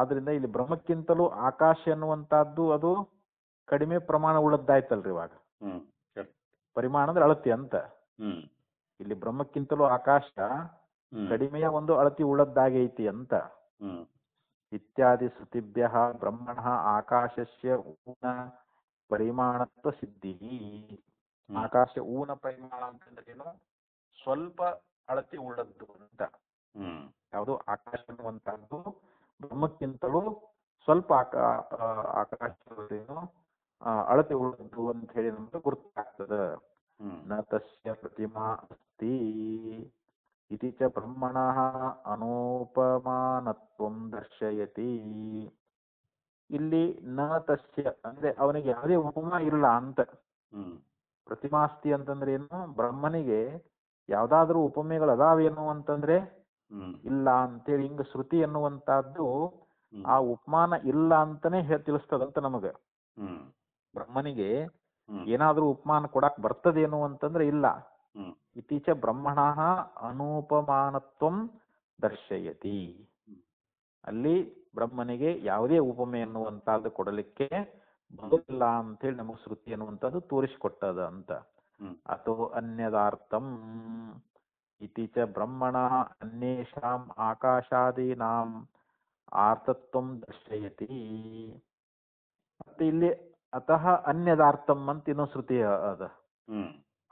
ಆದ್ರಿಂದ ಇಲ್ಲಿ ಬ್ರಹ್ಮಕ್ಕಿಂತಲೂ ಆಕಾಶ ಎನ್ನುವಂತಹದ್ದು ಅದು ಕಡಿಮೆ ಪ್ರಮಾಣ ಉಳ್ಳದ್ದಾಯ್ತಲ್ರಿ ಇವಾಗ. ಪರಿಮಾಣ ಅಂದ್ರೆ ಅಳತಿ ಅಂತ. ಇಲ್ಲಿ ಬ್ರಹ್ಮಕ್ಕಿಂತಲೂ ಆಕಾಶ ಕಡಿಮೆಯ ಒಂದು ಅಳತಿ ಉಳ್ಳದ್ದಾಗೈತಿ ಅಂತ. ಇತ್ಯಾದಿ ಶ್ರುತಿಭ್ಯ ಬ್ರಹ್ಮಣ ಆಕಾಶಸ್ಯ ಊನ ಪರಿಮಾಣತ್ವ ಸಿದ್ಧಿ. ಆಕಾಶ ಊನ ಪರಿಮಾಣ ಅಂತಂದ್ರೇನು? ಸ್ವಲ್ಪ ಅಳತಿ ಉಳ್ಳದ್ದು ಅಂತ. ಯಾವುದು? ಆಕಾಶ ಅನ್ನುವಂತಹದ್ದು ಬ್ರಹ್ಮಕ್ಕಿಂತಲೂ ಸ್ವಲ್ಪ ಆಕಾಶದೇನು ಅಳತೆ ಉಳ್ಳದ್ದು ಅಂತ ಹೇಳಿ ನಮ್ಗೆ ಗುರುತಾಗ್ತದ. ನ ತಸ್ಯ ಪ್ರತಿಮಾ ಅಸ್ತಿ ಇತಿ ಚ ಬ್ರಹ್ಮಣಃ ಅನೋಪಮಾನತ್ವಂ ದರ್ಶಯತಿ. ಇಲ್ಲಿ ನ ತಸ್ಯ ಅಂದ್ರೆ ಅವನಿಗೆ ಯಾವುದೇ ಉಪಮಾ ಇಲ್ಲ ಅಂತ. ಪ್ರತಿಮಾಸ್ತಿ ಅಂತಂದ್ರೆ ಏನು? ಬ್ರಹ್ಮನಿಗೆ ಯಾವ್ದಾದ್ರೂ ಉಪಮೆಗಳು ಅದಾವೇನು ಅಂತಂದ್ರೆ ಇಲ್ಲ ಅಂತೇಳಿ ಹಿಂಗ ಶ್ರುತಿ ಎನ್ನುವಂತಹದ್ದು ಆ ಉಪಮಾನ ಇಲ್ಲ ಅಂತಾನೆ ತಿಳಿಸ್ತದಂತ ನಮಗ. ಬ್ರಹ್ಮನಿಗೆ ಏನಾದ್ರೂ ಉಪಮಾನ ಕೊಡಾಕ್ ಬರ್ತದೇನು ಅಂತಂದ್ರೆ ಇಲ್ಲ. ಇತೀಚ ಬ್ರಹ್ಮಣಃ ಅನುಪಮಾನತ್ವಂ ದರ್ಶಯತಿ. ಅಲ್ಲಿ ಬ್ರಹ್ಮನಿಗೆ ಯಾವುದೇ ಉಪಮೆ ಎನ್ನುವಂತಹದ್ದು ಕೊಡಲಿಕ್ಕೆ ಬರೋದಿಲ್ಲ ಅಂತೇಳಿ ನಮಗೆ ಶ್ರುತಿ ಅನ್ನುವಂಥದ್ದು ತೋರಿಸಿಕೊಟ್ಟದ ಅಂತ. ಅಥೋ ಅನ್ಯದಾರ್ಥಂ ಇತೀಚ ಬ್ರಹ್ಮಣಃ ಅನ್ಯೇಷಾಂ ಆಕಾಶಾದೀನಾಂ ಆರ್ತತ್ವಂ ದರ್ಶಯತಿ. ಮತ್ತೆ ಇಲ್ಲಿ ಅತಃ ಅನ್ಯದಾರ್ಥಂ ಅಂತ ಇನ್ನೊಂದು ಶ್ರುತಿ ಅದ.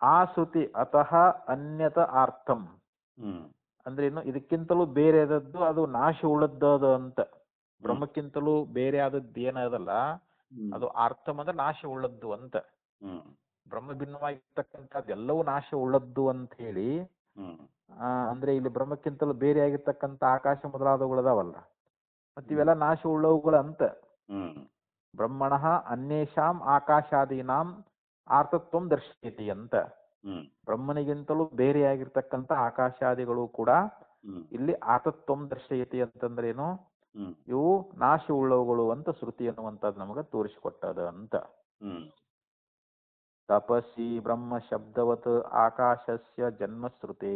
ಆ ಶ್ರುತಿ ಅತಃ ಅನ್ಯತ ಆರ್ಥಂ ಅಂದ್ರೆ ಇನ್ನು ಇದಕ್ಕಿಂತಲೂ ಬೇರೆದದ್ದು ಅದು ನಾಶ ಉಳ್ಳದ್ದದ ಅಂತ. ಬ್ರಹ್ಮಕ್ಕಿಂತಲೂ ಬೇರೆ ಆದದ್ದು ಏನದಲ್ಲ ಅದು ಅರ್ಥಂ ಅಂದ್ರೆ ನಾಶ ಉಳ್ಳದ್ದು ಅಂತ. ಬ್ರಹ್ಮ ಭಿನ್ನವಾಗಿರ್ತಕ್ಕಂಥದ್ದು ಎಲ್ಲವೂ ನಾಶ ಉಳ್ಳದ್ದು ಅಂತ ಹೇಳಿ ಅಂದ್ರೆ ಇಲ್ಲಿ ಬ್ರಹ್ಮಕ್ಕಿಂತಲೂ ಬೇರೆ ಆಗಿರ್ತಕ್ಕಂಥ ಆಕಾಶ ಮೊದಲಾದವುಗಳು ಅದಾವಲ್ಲ, ಮತ್ತೆ ಇವೆಲ್ಲ ನಾಶ ಉಳ್ಳವುಗಳ ಅಂತ. ಬ್ರಹ್ಮಣಃ ಅನ್ಯೇಷಾಂ ಆಕಾಶಾದೀನಾಂ ಆರ್ತತ್ವಂ ದರ್ಶಯತಿ ಅಂತ. ಬ್ರಹ್ಮನಿಗಿಂತಲೂ ಬೇರೆಯಾಗಿರ್ತಕ್ಕಂಥ ಆಕಾಶಾದಿಗಳು ಕೂಡ ಇಲ್ಲಿ ಆತತ್ವಂ ದರ್ಶಯತಿ ಅಂತಂದ್ರೇನು? ಇವು ನಾಶ ಉಳ್ಳವುಗಳು ಅಂತ ಶ್ರುತಿ ಅನ್ನುವಂಥದ್ದು ನಮಗ ತೋರಿಸಿಕೊಟ್ಟದ ಅಂತ. ತಪಸ್ಸಿ ಬ್ರಹ್ಮ ಶಬ್ದವತ್ ಆಕಾಶಸ್ಯ ಜನ್ಮಶ್ರುತೇ.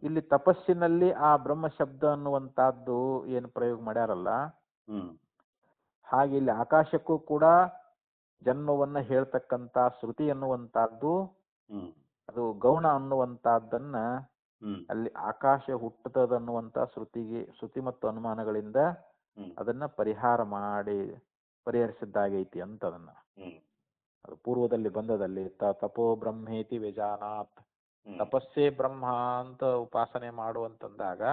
ಇಲ್ಲಿ ತಪಸ್ಸಿನಲ್ಲಿ ಆ ಬ್ರಹ್ಮ ಶಬ್ದ ಅನ್ನುವಂತಹದ್ದು ಏನು ಪ್ರಯೋಗ ಮಾಡ್ಯಾರಲ್ಲ, ಹಾಗೆ ಇಲ್ಲಿ ಆಕಾಶಕ್ಕೂ ಕೂಡ ಜನ್ಮವನ್ನ ಹೇಳ್ತಕ್ಕಂತ ಶ್ರುತಿ ಅನ್ನುವಂತಹದ್ದು ಅದು ಗೌಣ ಅನ್ನುವಂತಹದ್ದನ್ನ ಅಲ್ಲಿ ಆಕಾಶ ಹುಟ್ಟುತ್ತದನ್ನುವಂತ ಶ್ರುತಿ ಮತ್ತು ಅನುಮಾನಗಳಿಂದ ಅದನ್ನ ಪರಿಹರಿಸಿದ್ದಾಗೈತಿ ಅಂತ. ಅದನ್ನ ಅದು ಪೂರ್ವದಲ್ಲಿ ಬಂದದಲ್ಲಿ ತಪೋ ಬ್ರಹ್ಮೇತಿ ವ್ಯಜಾನಾತ್, ತಪಸ್ಸೇ ಬ್ರಹ್ಮ ಅಂತ ಉಪಾಸನೆ ಮಾಡುವಂತಂದಾಗ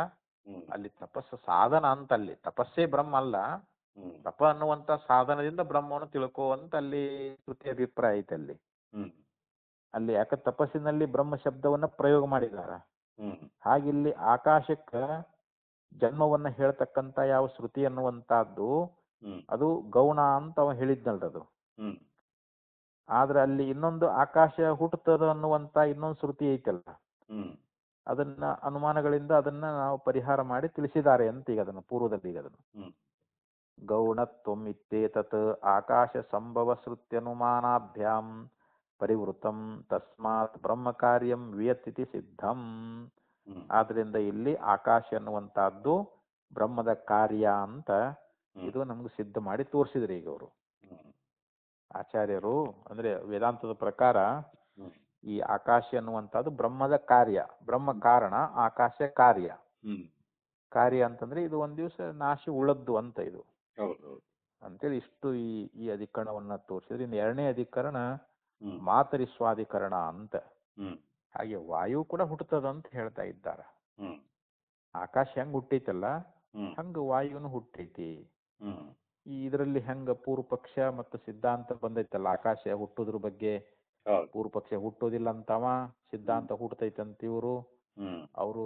ಅಲ್ಲಿ ತಪಸ್ಸು ಸಾಧನ ಅಂತ. ಅಲ್ಲಿ ತಪಸ್ಸೇ ಬ್ರಹ್ಮ ಅಲ್ಲ, ತಪ ಅನ್ನುವಂತ ಸಾಧನದಿಂದ ಬ್ರಹ್ಮವನ್ನು ತಿಳ್ಕೋ ಅಂತ ಅಲ್ಲಿ ಶ್ರುತಿ ಅಭಿಪ್ರಾಯ ಐತೆ ಅಲ್ಲಿ. ಅಲ್ಲಿ ಯಾಕೆ ತಪಸ್ಸಿನಲ್ಲಿ ಬ್ರಹ್ಮ ಶಬ್ದವನ್ನ ಪ್ರಯೋಗ ಮಾಡಿದ್ದಾರೆ. ಹಾಗಿಲ್ಲಿ ಆಕಾಶಕ್ಕೆ ಜನ್ಮವನ್ನ ಹೇಳ್ತಕ್ಕಂಥ ಯಾವ ಶ್ರುತಿ ಅನ್ನುವಂತಹದ್ದು ಅದು ಗೌಣ ಅಂತ ಅವ ಹೇಳಿದ್ನಲ್ರದು. ಆದ್ರೆ ಅಲ್ಲಿ ಇನ್ನೊಂದು ಆಕಾಶ ಹುಟ್ಟುತ್ತದೆ ಅನ್ನುವಂತ ಇನ್ನೊಂದು ಶ್ರುತಿ ಐತಲ್ಲ, ಅದನ್ನ ಅನುಮಾನಗಳಿಂದ ಅದನ್ನ ನಾವು ಪರಿಹಾರ ಮಾಡಿ ತಿಳಿಸಿದ್ದಾರೆ ಅಂತ ಈಗ ಅದನ್ನು ಪೂರ್ವದಲ್ಲಿ ಈಗ ಅದನ್ನು ಗೌಣತ್ವಂ ಇತ್ಯೇತತ್ ಆಕಾಶ ಸಂಭವ ಶ್ರುತ್ಯನುಮಾನಾಭ್ಯಾಂ ಪರಿವೃತಂ ತಸ್ಮಾತ್ ಬ್ರಹ್ಮ ಕಾರ್ಯಂ ವಿಯತಿತಿ ಸಿದ್ಧಂ. ಆದ್ರಿಂದ ಇಲ್ಲಿ ಆಕಾಶ ಅನ್ನುವಂತಹದ್ದು ಬ್ರಹ್ಮದ ಕಾರ್ಯ ಅಂತ ಇದು ನಮ್ಗೆ ಸಿದ್ಧ ಮಾಡಿ ತೋರಿಸಿದ್ರಿ ಈಗ ಅವರು ಆಚಾರ್ಯರು. ಅಂದ್ರೆ ವೇದಾಂತದ ಪ್ರಕಾರ ಈ ಆಕಾಶ ಅನ್ನುವಂಥದ್ದು ಬ್ರಹ್ಮದ ಕಾರ್ಯ, ಬ್ರಹ್ಮ ಕಾರಣ, ಆಕಾಶ ಕಾರ್ಯ. ಕಾರ್ಯ ಅಂತಂದ್ರೆ ಇದು ಒಂದ್ ದಿವಸ ನಾಶಿ ಉಳದ್ದು ಅಂತ ಇದು ಅಂತೇಳಿ ಇಷ್ಟು ಈ ಅಧಿಕರಣವನ್ನ ತೋರಿಸಿದ್ರೆ. ಇನ್ನು ಎರಡನೇ ಅಧಿಕರಣ ಮಾತರಿ ಸ್ವಾಧಿಕರಣ ಅಂತ. ಹಾಗೆ ವಾಯು ಕೂಡ ಹುಟ್ಟುತ್ತದ ಅಂತ ಹೇಳ್ತಾ ಇದ್ದಾರೆ. ಆಕಾಶ ಹೆಂಗ್ ಹುಟ್ಟೈತಲ್ಲ ಹಂಗ ವಾಯುನು ಹುಟ್ಟೈತಿ. ಈ ಇದರಲ್ಲಿ ಹೆಂಗ ಪೂರ್ವ ಪಕ್ಷ ಮತ್ತು ಸಿದ್ಧಾಂತ ಬಂದೈತಲ್ಲ, ಆಕಾಶ ಹುಟ್ಟೋದ್ರ ಬಗ್ಗೆ ಪೂರ್ವ ಪಕ್ಷ ಹುಟ್ಟೋದಿಲ್ಲ ಅಂತವ, ಸಿದ್ಧಾಂತ ಹುಟ್ಟತೈತಂತ ಇವರು. ಅವರು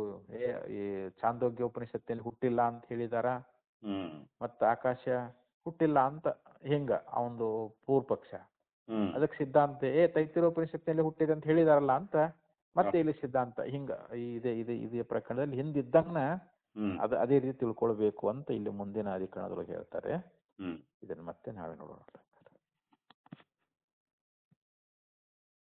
ಈ ಚಾಂದೋಗ್ಯ ಉಪನಿಷತ್ತಿನಲ್ಲಿ ಹುಟ್ಟಿಲ್ಲ ಅಂತ ಹೇಳಿದಾರ, ಮತ್ತ ಆಕಾಶ ಹುಟ್ಟಿಲ್ಲ ಅಂತ ಹೆಂಗ ಅವಂದು ಪೂರ್ವ ಪಕ್ಷ. ಅದಕ್ಕೆ ಸಿದ್ಧಾಂತ ತೈತಿರೋ ಉಪನಿಷತ್ತಿನಲ್ಲಿ ಹುಟ್ಟಿದೆ ಅಂತ ಹೇಳಿದಾರಲ್ಲ ಅಂತ ಮತ್ತೆ ಇಲ್ಲಿ ಸಿದ್ಧಾಂತ ಹಿಂಗ ಇದೇ ಪ್ರಕರಣದಲ್ಲಿ ಹಿಂದಿದ್ದಂಗ ಅದೇ ರೀತಿ ತಿಳ್ಕೊಳ್ಬೇಕು ಅಂತ ಇಲ್ಲಿ ಮುಂದಿನ ಅಧಿಕರಣದೊಳಗೆ ಹೇಳ್ತಾರೆ. ಇದನ್ನ ಮತ್ತೆ ನಾವೇ ನೋಡೋಣ.